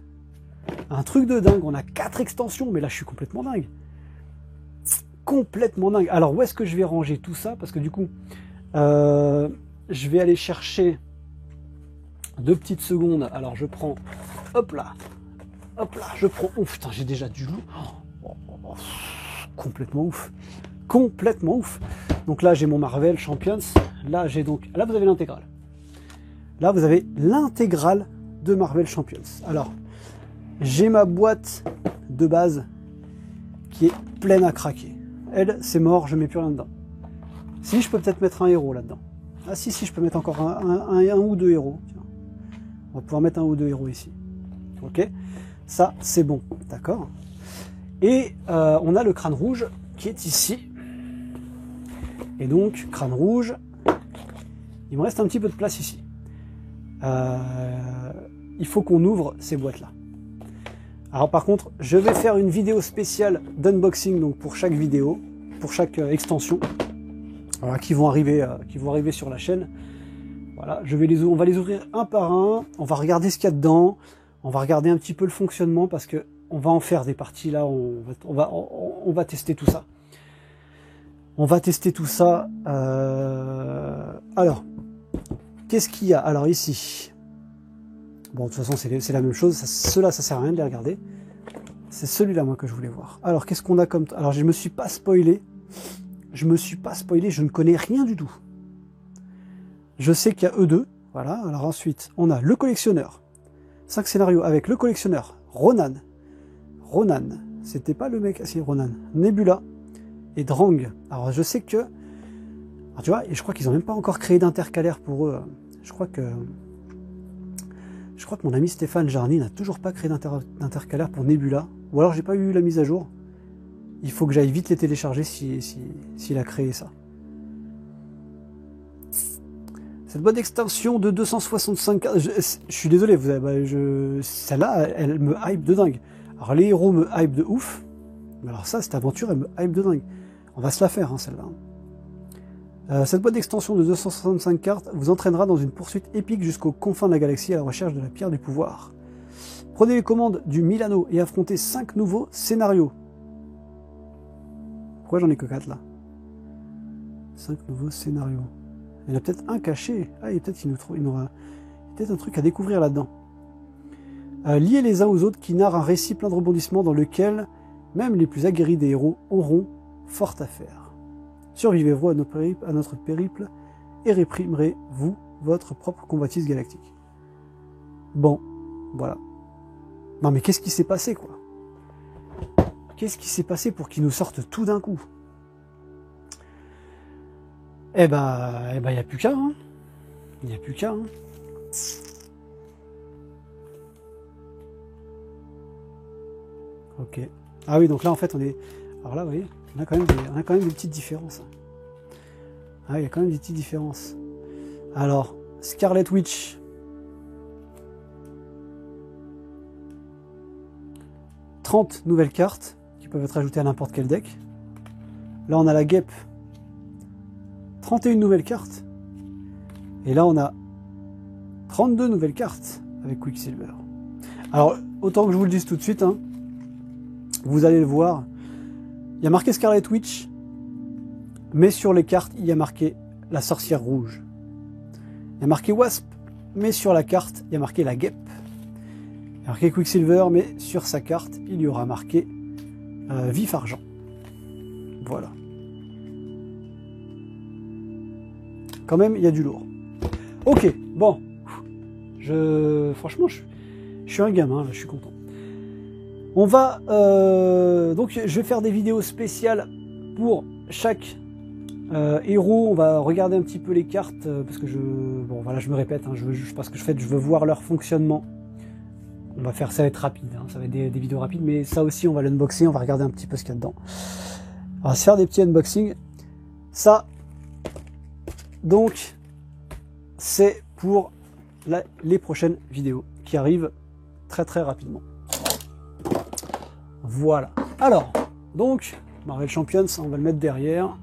Un truc de dingue. On a 4 extensions, mais là je suis complètement dingue. Complètement dingue. Alors où est-ce que je vais ranger tout ça? Parce que du coup, je vais aller chercher 2 petites secondes. Alors je prends, hop là, je prends. Oh putain, j'ai déjà du lourd. Complètement ouf. Complètement ouf. Donc là j'ai mon Marvel Champions. Là vous avez l'intégrale. Là vous avez l'intégrale de Marvel Champions. Alors j'ai ma boîte de base qui est pleine à craquer. Elle, c'est mort, je mets plus rien dedans. Si, je peux peut-être mettre un héros là-dedans. Ah si, je peux mettre encore un ou 2 héros. Tiens. On va pouvoir mettre un ou 2 héros ici. Ok. Ça, c'est bon. D'accord. Et on a le crâne rouge qui est ici. Et donc, crâne rouge, il me reste un petit peu de place ici. Il faut qu'on ouvre ces boîtes-là. Alors par contre, je vais faire une vidéo spéciale d'unboxing donc pour chaque vidéo, pour chaque extension, voilà, qui vont arriver sur la chaîne. Voilà, on va les ouvrir un par un. On va regarder ce qu'il y a dedans. On va regarder un petit peu le fonctionnement parce que on va en faire des parties là. On va tester tout ça. On va tester tout ça. Alors, qu'est-ce qu'il y a? Alors ici, Bon, de toute façon, c'est la même chose. Ceux-là, ça sert à rien de les regarder. C'est celui-là, moi, que je voulais voir. Alors, qu'est-ce qu'on a comme... Alors, je me suis pas spoilé. Je ne connais rien du tout. Je sais qu'il y a eux deux. Voilà. Alors ensuite, on a le collectionneur. 5 scénarios avec le collectionneur. Ronan. C'était pas le mec... Si, Ronan. Nebula. Et Drang. Alors, je sais que... Alors, tu vois, et je crois qu'ils n'ont même pas encore créé d'intercalaire pour eux. Je crois que mon ami Stéphane Jarny n'a toujours pas créé d'intercalaire pour Nebula. Ou alors j'ai pas eu la mise à jour. Il faut que j'aille vite les télécharger s'il a créé ça. Cette boîte d'extension de 265... Je suis désolé, celle-là, elle me hype de dingue. Alors les héros me hype de ouf. Mais alors ça, cette aventure, elle me hype de dingue. On va se la faire, hein, celle-là. Cette boîte d'extension de 265 cartes vous entraînera dans une poursuite épique jusqu'aux confins de la galaxie à la recherche de la pierre du pouvoir. Prenez les commandes du Milano et affrontez 5 nouveaux scénarios. Pourquoi j'en ai que 4 là? 5 nouveaux scénarios. Il y en a peut-être un caché. Ah, il y a peut-être peut-être un truc à découvrir là-dedans. Liés les uns aux autres qui narrent un récit plein de rebondissements dans lequel même les plus aguerris des héros auront fort à faire. Survivez-vous à notre périple et réprimerez-vous votre propre convoitise galactique. Bon, voilà. Non mais qu'est-ce qui s'est passé, quoi? Qu'est-ce qui s'est passé pour qu'ils nous sortent tout d'un coup? Eh ben, il n'y a plus qu'à, hein. Il n'y a plus qu'à, hein. Ok. Ah oui, donc là, en fait, on est... Alors là, vous voyez, on a quand même des petites différences. Ah, il y a quand même des petites différences. Alors, Scarlet Witch. « 30 nouvelles cartes qui peuvent être ajoutées à n'importe quel deck. » Là, on a la Guêpe. 31 nouvelles cartes. Et là, on a 32 nouvelles cartes avec Quicksilver. Alors, autant que je vous le dise tout de suite, hein, vous allez le voir. Il y a marqué Scarlet Witch, mais sur les cartes, il y a marqué la sorcière rouge. Il y a marqué Wasp, mais sur la carte, il y a marqué la Guêpe. Il y a marqué Quicksilver, mais sur sa carte, il y aura marqué Vif Argent. Voilà. Quand même, il y a du lourd. Ok, bon. Franchement, je suis un gamin, là, je suis content. On va... donc, je vais faire des vidéos spéciales pour chaque héros. On va regarder un petit peu les cartes, parce que bon, voilà, je me répète, hein, parce que je veux voir leur fonctionnement. On va faire ça, va être rapide, hein, ça va être des vidéos rapides, mais ça aussi, on va l'unboxer, on va regarder un petit peu ce qu'il y a dedans. On va se faire des petits unboxings. Ça, donc, c'est pour les prochaines vidéos qui arrivent très très rapidement. Voilà. Alors, donc, Marvel Champions, on va le mettre derrière.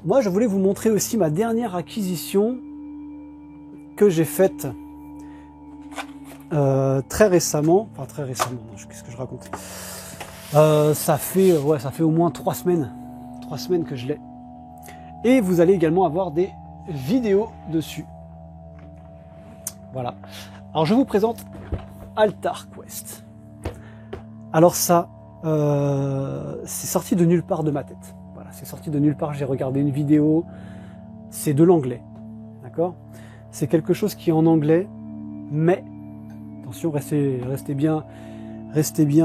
Moi, je voulais vous montrer aussi ma dernière acquisition que j'ai faite très récemment. Enfin, très récemment, qu'est-ce que je raconte? Ça fait au moins 3 semaines. 3 semaines que je l'ai. Et vous allez également avoir des vidéos dessus. Voilà. Alors, je vous présente Altar Quest. Alors ça, c'est sorti de nulle part de ma tête. Voilà, c'est sorti de nulle part, j'ai regardé une vidéo, c'est de l'anglais, d'accord? C'est quelque chose qui est en anglais, mais, attention, restez bien,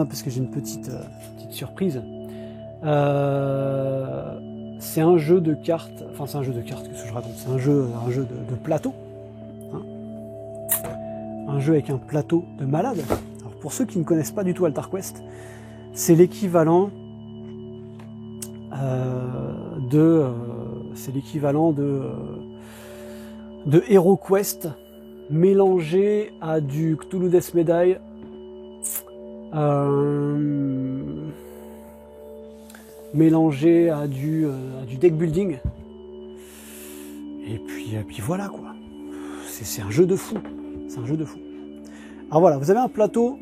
parce que j'ai une petite surprise. C'est un jeu de cartes, enfin c'est un jeu de cartes, qu'est-ce que je raconte? C'est un jeu de plateau, hein, un jeu avec un plateau de malade. Alors pour ceux qui ne connaissent pas du tout Altar Quest, c'est l'équivalent de Hero Quest mélangé à du Cthulhu Death Medaille, mélangé à du deck building, et puis voilà quoi. C'est un jeu de fou. C'est un jeu de fou. Alors voilà, vous avez un plateau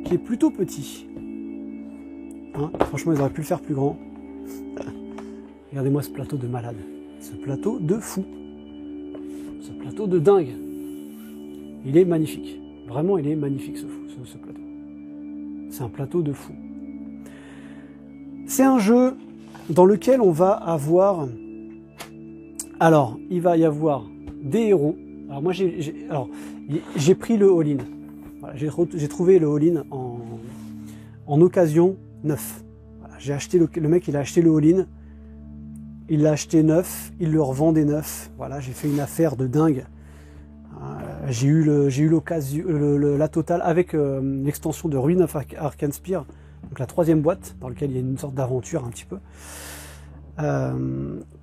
qui est plutôt petit. Hein, franchement, ils auraient pu le faire plus grand. Regardez-moi ce plateau de malade. Ce plateau de fou. Ce plateau de dingue. Il est magnifique. Vraiment, il est magnifique ce plateau. C'est un plateau de fou. C'est un jeu dans lequel on va avoir... Alors, il va y avoir des héros. Alors moi, j'ai pris le all-in. Voilà, j'ai trouvé le all-in en occasion neuf. Voilà, j'ai acheté le mec, il a acheté le all-in. Il l'a acheté neuf, il le revendait neuf. Voilà, j'ai fait une affaire de dingue. J'ai eu l'occasion, la totale avec l'extension de Ruin of Arkenspire, donc la 3e boîte dans laquelle il y a une sorte d'aventure un petit peu,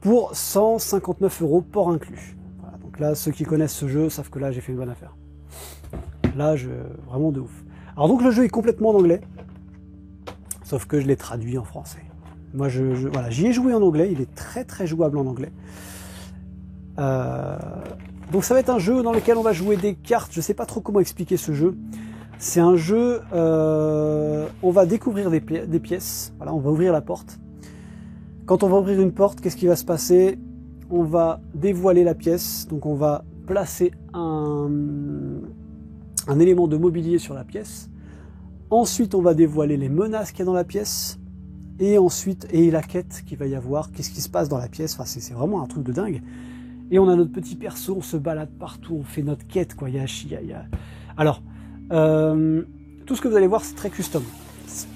pour 159 € port inclus. Voilà, donc là, ceux qui connaissent ce jeu savent que là j'ai fait une bonne affaire. Là, vraiment de ouf. Alors donc le jeu est complètement en anglais, sauf que je l'ai traduit en français. Moi, voilà, j'y ai joué en anglais, il est très très jouable en anglais. Donc ça va être un jeu dans lequel on va jouer des cartes, je sais pas trop comment expliquer ce jeu. C'est un jeu, on va découvrir des pièces, voilà, on va ouvrir la porte. Quand on va ouvrir une porte, qu'est-ce qui va se passer? On va dévoiler la pièce, donc on va placer un élément de mobilier sur la pièce. Ensuite, on va dévoiler les menaces qu'il y a dans la pièce. Et ensuite, la quête qu'il va y avoir, qu'est-ce qui se passe dans la pièce, enfin, c'est vraiment un truc de dingue. Et on a notre petit perso, on se balade partout, on fait notre quête, quoi. Alors, tout ce que vous allez voir, c'est très custom.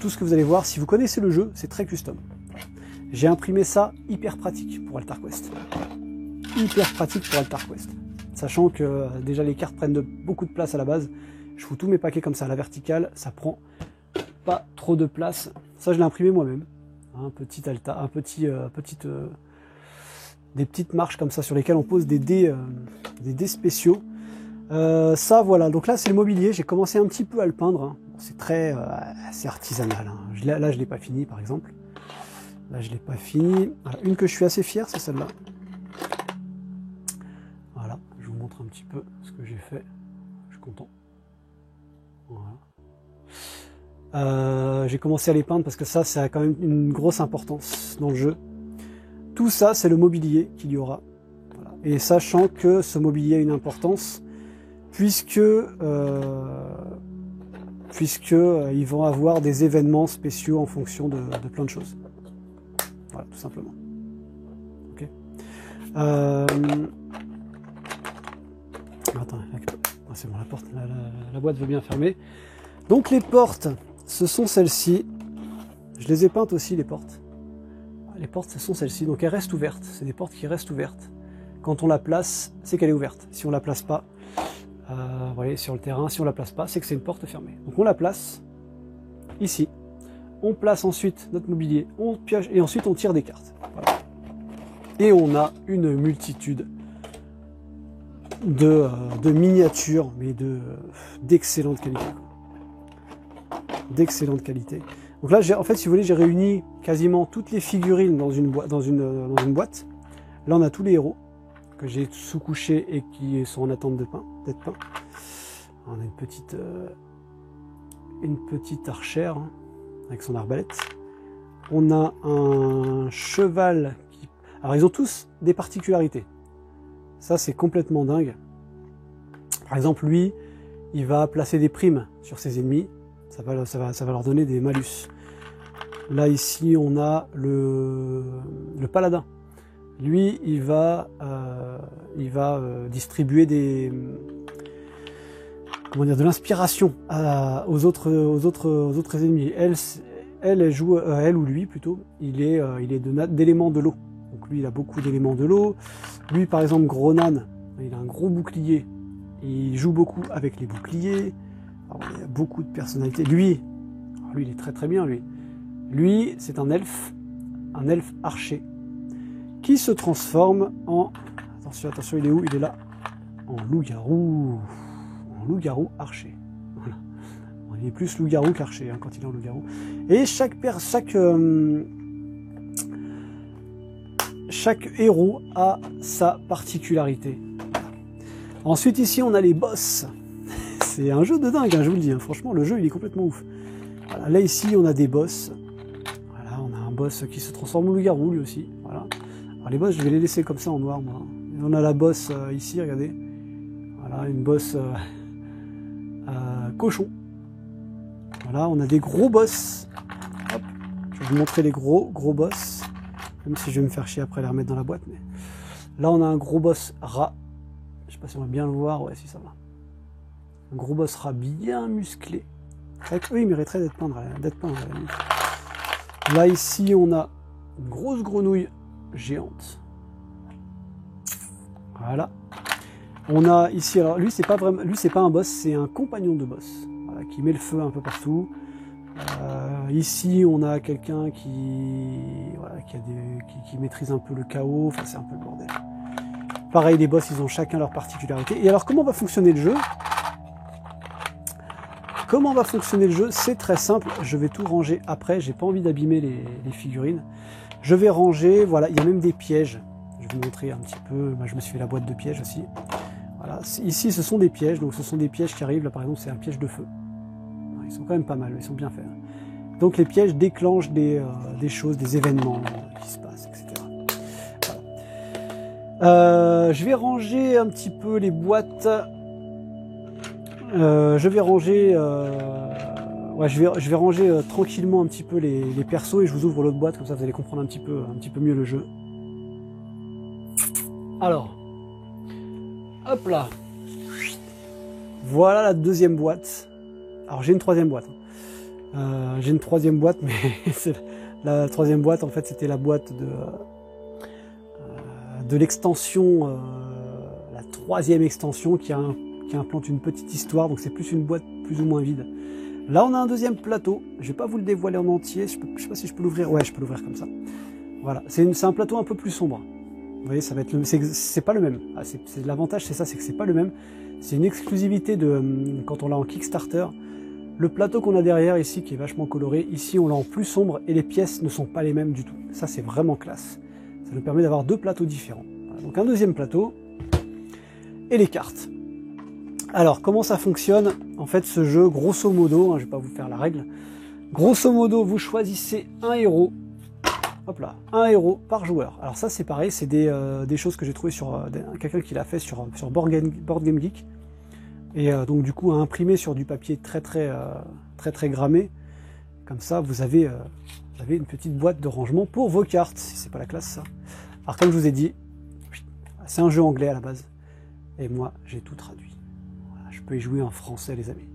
Tout ce que vous allez voir, si vous connaissez le jeu, c'est très custom. J'ai imprimé ça hyper pratique pour AltarQuest. Hyper pratique pour AltarQuest. Sachant que déjà les cartes prennent beaucoup de place à la base. Je fous tous mes paquets comme ça à la verticale, ça prend pas trop de place. Ça, je l'ai imprimé moi-même. Un petit altar, des petites marches comme ça sur lesquelles on pose des dés spéciaux. Ça, voilà. Donc là, c'est le mobilier. J'ai commencé un petit peu à le peindre. Hein. C'est très, c'est artisanal. Hein. Là, je l'ai pas fini, par exemple. Là, je l'ai pas fini. Voilà. Une que je suis assez fier, c'est celle-là. Voilà. Je vous montre un petit peu ce que j'ai fait. Je suis content. Voilà. J'ai commencé à les peindre parce que ça a quand même une grosse importance dans le jeu. Tout ça, c'est le mobilier qu'il y aura. Voilà. Et sachant que ce mobilier a une importance, puisque ils vont avoir des événements spéciaux en fonction de plein de choses. Voilà, tout simplement. Ok. Attends, c'est bon, la boîte veut bien fermer. Donc les portes, ce sont celles-ci. Je les ai peintes aussi, les portes. Les portes, ce sont celles-ci, donc elles restent ouvertes. C'est des portes qui restent ouvertes. Quand on la place, c'est qu'elle est ouverte. Si on la place pas, vous voyez, sur le terrain, si on la place pas, c'est que c'est une porte fermée. Donc on la place ici. On place ensuite notre mobilier, on pioche et ensuite on tire des cartes. Voilà. Et on a une multitude de miniatures, mais d'excellente qualité. D'excellente qualité. Donc là, en fait, si vous voulez, j'ai réuni quasiment toutes les figurines dans une boîte. Là, on a tous les héros que j'ai sous-couchés et qui sont en attente d'être peints. On a une petite archère hein, avec son arbalète. On a un cheval qui... Alors, ils ont tous des particularités. Ça, c'est complètement dingue. Par exemple, lui, il va placer des primes sur ses ennemis. Ça va leur donner des malus. Là, ici, on a le paladin. Lui, il va distribuer de l'inspiration aux autres ennemis. Elle ou lui plutôt, il est d'éléments de l'eau. Donc lui, il a beaucoup d'éléments de l'eau. Lui, par exemple, Gronan, il a un gros bouclier. Il joue beaucoup avec les boucliers. Alors, il y a beaucoup de personnalités. Lui, il est très très bien, lui. Lui, c'est un elfe archer, qui se transforme en... Attention, il est où? Il est là. En loup-garou. En loup-garou archer. Voilà. Bon, il est plus loup-garou qu'archer hein, quand il est en loup-garou. Et chaque héros a sa particularité. Ensuite, ici, on a les boss. C'est un jeu de dingue, hein, je vous le dis. Hein. Franchement, le jeu, il est complètement ouf. Voilà, là, ici, on a des boss. Voilà, on a un boss qui se transforme en loup-garou, lui aussi. Voilà. Alors, les boss, je vais les laisser comme ça en noir, moi. Et on a la boss ici, regardez. Voilà, une boss cochons. Voilà, on a des gros boss. Hop, je vais vous montrer les gros boss. Même si je vais me faire chier après les remettre dans la boîte. Mais là, on a un gros boss rat. Je sais pas si on va bien le voir. Ouais, si ça va. Un gros boss rat bien musclé. Avec eux, il mériterait d'être peint. Là, ici, on a une grosse grenouille géante. Voilà. On a ici, alors lui, c'est pas vraiment, lui, c'est pas un boss, c'est un compagnon de boss. Voilà, qui met le feu un peu partout. Ici, on a quelqu'un voilà, qui maîtrise un peu le chaos. Enfin, c'est un peu le bordel. Pareil, les boss, ils ont chacun leur particularité. Et alors, comment va fonctionner le jeu? C'est très simple. Je vais tout ranger après. J'ai pas envie d'abîmer les figurines. Je vais ranger. Voilà, il y a même des pièges. Je vais vous montrer un petit peu. Moi, je me suis fait la boîte de pièges aussi. Voilà. Ici, ce sont des pièges. Donc, ce sont des pièges qui arrivent. Là, par exemple, c'est un piège de feu. Ils sont quand même pas mal. Ils sont bien faits. Donc, les pièges déclenchent des choses, des événements qui se passent, etc. Voilà. Je vais ranger un petit peu les boîtes. Je vais ranger, je vais ranger tranquillement un petit peu les persos et je vous ouvre l'autre boîte, comme ça vous allez comprendre un petit peu mieux le jeu. Alors, hop là, voilà la deuxième boîte. Alors j'ai une troisième boîte. Mais la troisième boîte en fait c'était la boîte de l'extension, la troisième extension qui implante une petite histoire, donc c'est plus une boîte plus ou moins vide. Là on a un deuxième plateau, je vais pas vous le dévoiler en entier, je sais pas si je peux l'ouvrir, ouais je peux l'ouvrir comme ça. Voilà, c'est un plateau un peu plus sombre. Vous voyez, ça va être c'est pas le même. L'avantage c'est ça, c'est que c'est pas le même. C'est une exclusivité quand on l'a en Kickstarter. Le plateau qu'on a derrière ici qui est vachement coloré, ici on l'a en plus sombre et les pièces ne sont pas les mêmes du tout. Ça c'est vraiment classe. Ça nous permet d'avoir deux plateaux différents. Voilà, donc un deuxième plateau et les cartes. Alors, comment ça fonctionne? En fait, ce jeu, grosso modo, je vais pas vous faire la règle, grosso modo, vous choisissez un héros, hop là, un héros par joueur. Alors ça, c'est pareil, c'est des choses que j'ai trouvées sur quelqu'un qui l'a fait sur Board Game Geek, et donc du coup, à imprimer sur du papier très grammé. Comme ça, vous avez une petite boîte de rangement pour vos cartes, si c'est pas la classe, ça. Alors, comme je vous ai dit, c'est un jeu anglais à la base, et moi, j'ai tout traduit. Je peux y jouer en français, les amis.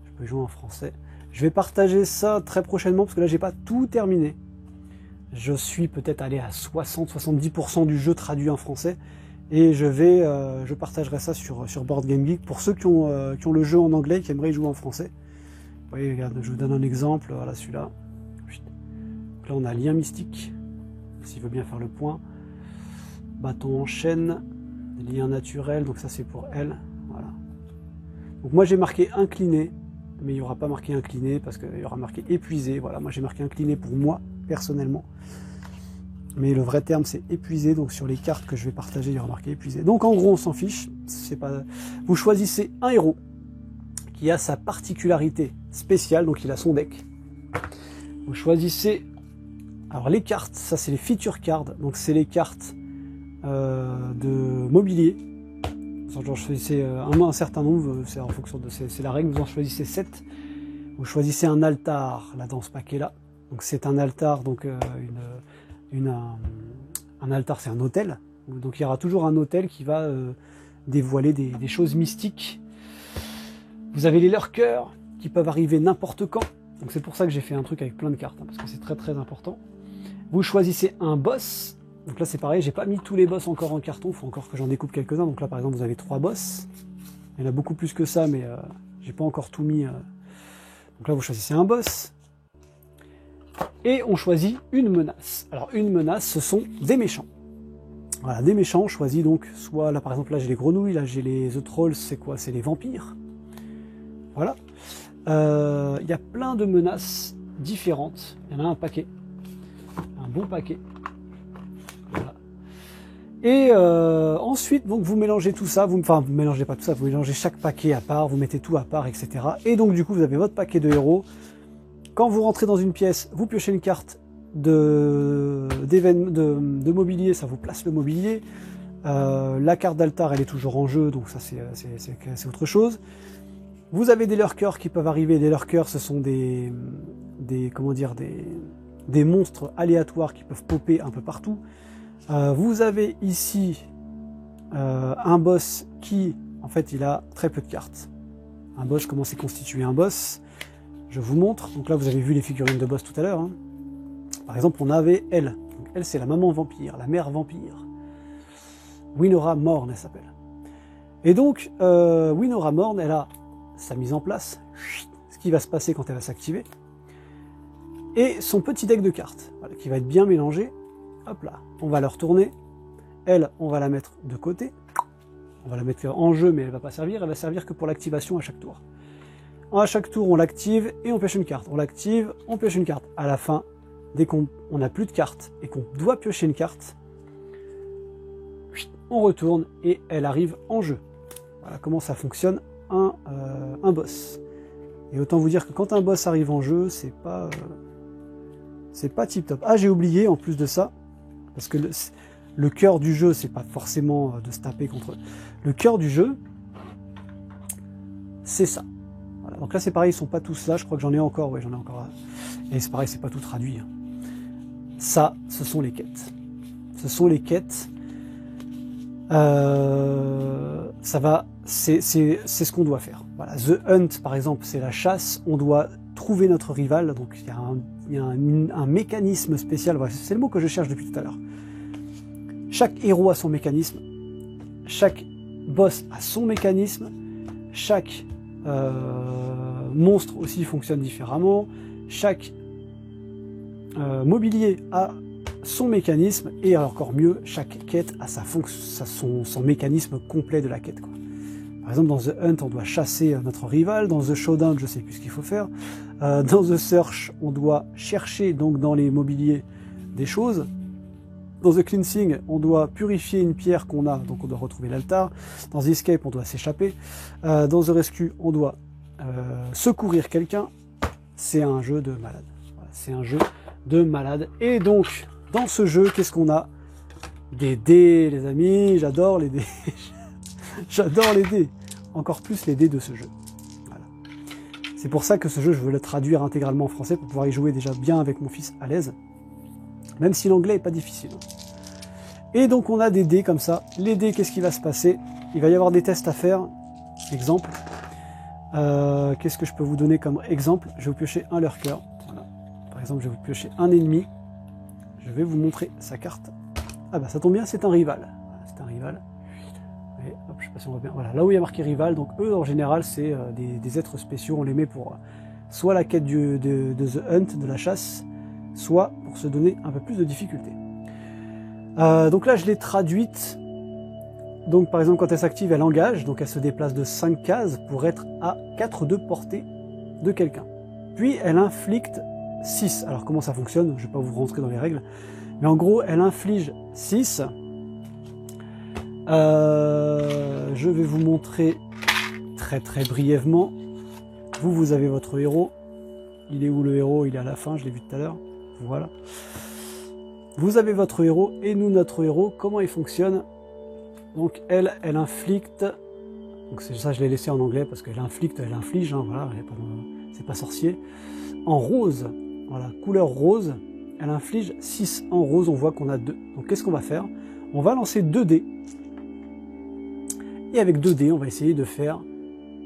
Je peux y jouer en français. Je vais partager ça très prochainement parce que là, j'ai pas tout terminé. Je suis peut-être allé à 60-70% du jeu traduit en français et je partagerai ça sur Board Game Geek pour ceux qui ont le jeu en anglais et qui aimeraient y jouer en français. Vous voyez, regarde, je vous donne un exemple. Voilà celui-là. Là, on a lien mystique. S'il veut bien faire le point. Bâton en chaîne. Lien naturel. Donc ça, c'est pour elle. Voilà. Donc moi j'ai marqué incliné, mais il n'y aura pas marqué incliné parce qu'il y aura marqué épuisé. Voilà, moi j'ai marqué incliné pour moi personnellement, mais le vrai terme c'est épuisé. Donc sur les cartes que je vais partager, il y aura marqué épuisé. Donc en gros on s'en fiche. C'est pas. Vous choisissez un héros qui a sa particularité spéciale, donc il a son deck. Vous choisissez. Alors les cartes, ça c'est les feature cards, donc c'est les cartes de mobilier. J'en choisissez un certain nombre, c'est en fonction de c'est la règle, vous en choisissez 7. Vous choisissez un altar là dans ce paquet là. Donc c'est un altar, donc un altar c'est un hôtel. Donc il y aura toujours un hôtel qui va dévoiler des choses mystiques. Vous avez les lurkers qui peuvent arriver n'importe quand. Donc c'est pour ça que j'ai fait un truc avec plein de cartes, parce que c'est très important. Vous choisissez un boss. Donc là c'est pareil, j'ai pas mis tous les boss encore en carton, il faut encore que j'en découpe quelques-uns. Donc là par exemple vous avez 3 boss, il y en a beaucoup plus que ça, mais j'ai pas encore tout mis. Donc là vous choisissez un boss, et on choisit une menace. Alors une menace, ce sont des méchants. Voilà, des méchants, on choisit donc soit là par exemple là j'ai les grenouilles, là j'ai les The Trolls, c'est quoi? C'est les vampires. Voilà. Il y a plein de menaces différentes, il y en a un paquet, un bon paquet. Voilà. Et ensuite, donc vous mélangez tout ça, vous mélangez pas tout ça, vous mélangez chaque paquet à part, vous mettez tout à part, etc. Et donc du coup, vous avez votre paquet de héros. Quand vous rentrez dans une pièce, vous piochez une carte de mobilier, ça vous place le mobilier. La carte d'altar, elle est toujours en jeu, donc ça c'est autre chose. Vous avez des lurkers qui peuvent arriver. Des lurkers, ce sont des monstres aléatoires qui peuvent popper un peu partout. Vous avez ici un boss qui, en fait, il a très peu de cartes. Un boss, comment c'est constitué un boss? Je vous montre. Donc là, vous avez vu les figurines de boss tout à l'heure. Hein. Par exemple, on avait elle. Donc, elle, c'est la maman vampire, la mère vampire. Winora Morn, elle s'appelle. Et donc, Winora Morn, elle a sa mise en place, ce qui va se passer quand elle va s'activer, et son petit deck de cartes, voilà, qui va être bien mélangé. Hop là, on va le retourner. Elle, on va la mettre de côté. On va la mettre en jeu, mais elle ne va pas servir. Elle va servir que pour l'activation à chaque tour. À chaque tour, on l'active et on pioche une carte. On l'active, on pioche une carte. À la fin, dès qu'on n'a plus de cartes et qu'on doit piocher une carte, on retourne et elle arrive en jeu. Voilà comment ça fonctionne un boss. Et autant vous dire que quand un boss arrive en jeu, c'est pas tip top. Ah, j'ai oublié en plus de ça, parce que le cœur du jeu, c'est pas forcément de se taper contre. Le cœur du jeu, c'est ça. Voilà. Donc là, c'est pareil, ils sont pas tous là. Je crois que j'en ai encore. Ouais, j'en ai encore. Et c'est pareil, c'est pas tout traduit. Hein. Ça, ce sont les quêtes. Ce sont les quêtes. Ça va. C'est ce qu'on doit faire. Voilà. The Hunt, par exemple, c'est la chasse. On doit trouver notre rival. Donc il y a un mécanisme spécial. Voilà, c'est le mot que je cherche depuis tout à l'heure. Chaque héros a son mécanisme. Chaque boss a son mécanisme. Chaque monstre aussi fonctionne différemment. Chaque mobilier a son mécanisme. Et encore mieux, chaque quête a son mécanisme complet de la quête, quoi. Par exemple, dans The Hunt, on doit chasser notre rival. Dans The Showdown, je sais plus ce qu'il faut faire. Dans The Search, on doit chercher donc dans les mobiliers des choses. Dans The Cleansing, on doit purifier une pierre qu'on a, donc on doit retrouver l'altar. Dans The Escape, on doit s'échapper. Dans The Rescue, on doit secourir quelqu'un. C'est un jeu de malade. Voilà, c'est un jeu de malade. Et donc, dans ce jeu, qu'est-ce qu'on a? Des dés, les amis. J'adore les dés. J'adore les dés. Encore plus les dés de ce jeu. Voilà. C'est pour ça que ce jeu, je veux le traduire intégralement en français pour pouvoir y jouer déjà bien avec mon fils à l'aise. Même si l'anglais est pas difficile. Et donc on a des dés comme ça. Les dés, qu'est-ce qui va se passer? Il va y avoir des tests à faire. Exemple. Qu'est-ce que je peux vous donner comme exemple? Je vais vous piocher un lurker. Voilà. Par exemple, je vais vous piocher un ennemi. Je vais vous montrer sa carte. Ah bah ça tombe bien, c'est un rival. Voilà, c'est un rival. Et hop, je sais pas si on voit bien. Voilà, là où il y a marqué rival, donc eux en général c'est des êtres spéciaux. On les met pour soit la quête de The Hunt, de la chasse, soit pour se donner un peu plus de difficulté. Donc là, je l'ai traduite. Donc par exemple, quand elle s'active, elle engage, donc elle se déplace de 5 cases pour être à 4 de portée de quelqu'un. Puis elle inflicte 6. Alors comment ça fonctionne? Je ne vais pas vous rentrer dans les règles. Mais en gros, elle inflige 6. Je vais vous montrer très très brièvement. Vous avez votre héros. Il est où le héros? Il est à la fin, je l'ai vu tout à l'heure. Voilà. Vous avez votre héros et nous notre héros. Comment il fonctionne? Donc elle inflicte. Donc c'est ça, je l'ai laissé en anglais parce qu'elle inflicte, elle inflige. Hein, voilà, c'est pas sorcier. En rose, voilà, couleur rose, elle inflige 6. En rose, on voit qu'on a 2. Donc qu'est-ce qu'on va faire? On va lancer 2 dés. Et avec 2 dés, on va essayer de faire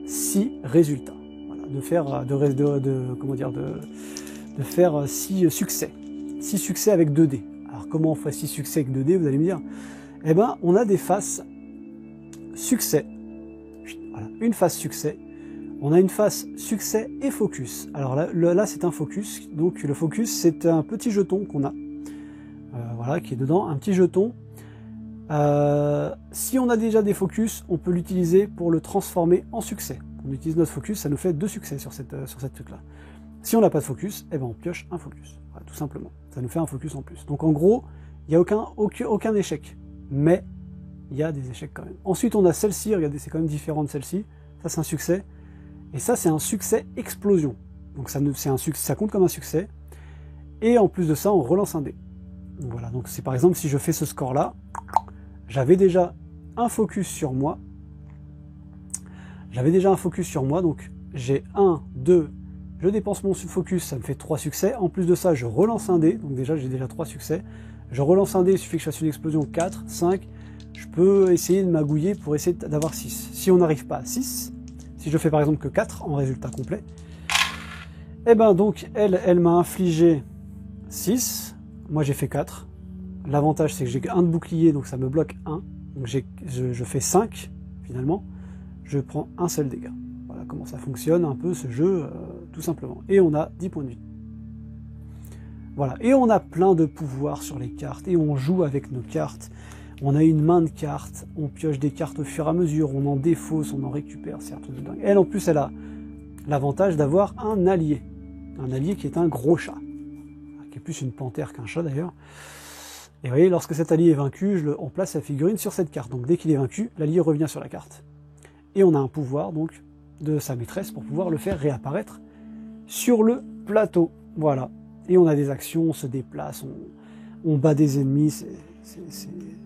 6 résultats. Voilà, de faire 6 succès. 6 succès avec 2 dés. Alors comment on fait 6 succès avec 2 dés, vous allez me dire? Eh ben, on a des faces succès. Voilà, une face succès. On a une face succès et focus. Alors là c'est un focus. Donc le focus, c'est un petit jeton qu'on a. Voilà, qui est dedans, un petit jeton. Si on a déjà des focus, on peut l'utiliser pour le transformer en succès. On utilise notre focus, ça nous fait 2 succès sur cette truc-là. Si on n'a pas de focus, eh ben on pioche un focus. Voilà, tout simplement. Ça nous fait un focus en plus. Donc en gros, il n'y a aucun échec. Mais il y a des échecs quand même. Ensuite, on a celle-ci. Regardez, c'est quand même différent de celle-ci. Ça, c'est un succès. Et ça, c'est un succès explosion. Donc ça compte comme un succès. Et en plus de ça, on relance un dé. Donc voilà. Donc c'est par exemple, si je fais ce score-là, j'avais déjà un focus sur moi. J'avais déjà un focus sur moi, donc j'ai 1, 2, je dépense mon focus, ça me fait 3 succès. En plus de ça, je relance un dé, donc déjà j'ai déjà 3 succès. Je relance un dé, il suffit que je fasse une explosion, 4, 5. Je peux essayer de magouiller pour essayer d'avoir 6. Si on n'arrive pas à 6, si je fais par exemple que 4 en résultat complet, et ben donc elle m'a infligé 6, moi j'ai fait 4. L'avantage c'est que j'ai un de bouclier, donc ça me bloque 1. Donc je fais 5 finalement, je prends un seul dégât. Voilà comment ça fonctionne un peu ce jeu, tout simplement. Et on a 10 points de vie. Voilà, et on a plein de pouvoirs sur les cartes, et on joue avec nos cartes. On a une main de cartes, on pioche des cartes au fur et à mesure, on en défausse, on en récupère, c'est un truc de dingue. Elle en plus, elle a l'avantage d'avoir un allié qui est un gros chat, qui est plus une panthère qu'un chat d'ailleurs. Et vous voyez, lorsque cet allié est vaincu, on place la figurine sur cette carte. Donc dès qu'il est vaincu, l'allié revient sur la carte. Et on a un pouvoir donc de sa maîtresse pour pouvoir le faire réapparaître sur le plateau. Voilà. Et on a des actions, on se déplace, on bat des ennemis,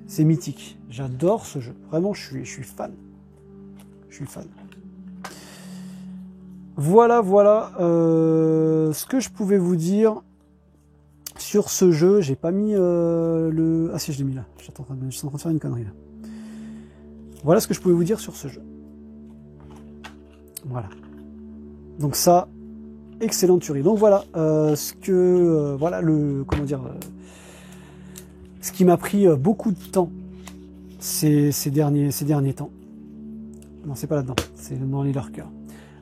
c'est mythique. J'adore ce jeu. Vraiment, je suis fan. Je suis fan. Voilà, ce que je pouvais vous dire sur ce jeu. J'ai pas mis le... Ah si, je l'ai mis là. Je suis en train de faire une connerie là. Voilà ce que je pouvais vous dire sur ce jeu. Voilà. Donc ça, excellente tuerie. Donc voilà voilà ce qui m'a pris beaucoup de temps ces derniers temps. Non, c'est pas là-dedans, c'est dans les lurkers.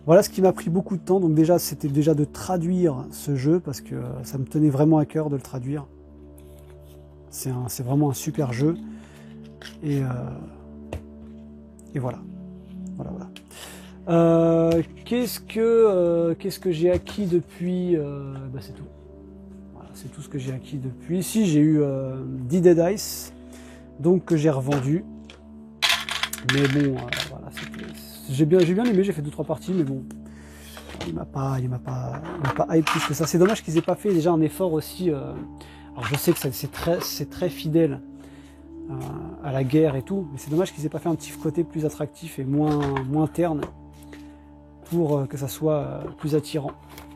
Voilà ce qui m'a pris beaucoup de temps. Donc déjà, c'était déjà de traduire ce jeu parce que ça me tenait vraiment à cœur de le traduire. C'est vraiment un super jeu. Et voilà. Qu'est-ce que j'ai acquis depuis c'est tout. Voilà, c'est tout ce que j'ai acquis depuis. Si, j'ai eu 10 Dead Ice, donc que j'ai revendu. Mais bon, voilà, j'ai bien aimé, j'ai fait 2-3 parties, mais bon, il m'a pas hype plus que ça. C'est dommage qu'ils aient pas fait déjà un effort aussi. Alors je sais que c'est très fidèle à la guerre et tout, mais c'est dommage qu'ils aient pas fait un petit côté plus attractif et moins terne pour que ça soit plus attirant,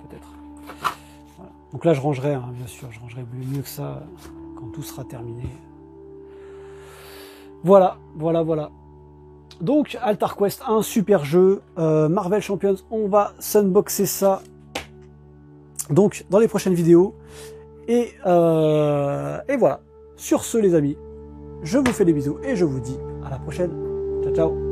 peut-être. Voilà. Donc là, je rangerai, hein, bien sûr, je rangerai mieux que ça quand tout sera terminé. Voilà. Donc, Altar Quest, un super jeu. Marvel Champions, on va sunboxer ça donc dans les prochaines vidéos. Et voilà. Sur ce, les amis, je vous fais des bisous et je vous dis à la prochaine. Ciao, ciao.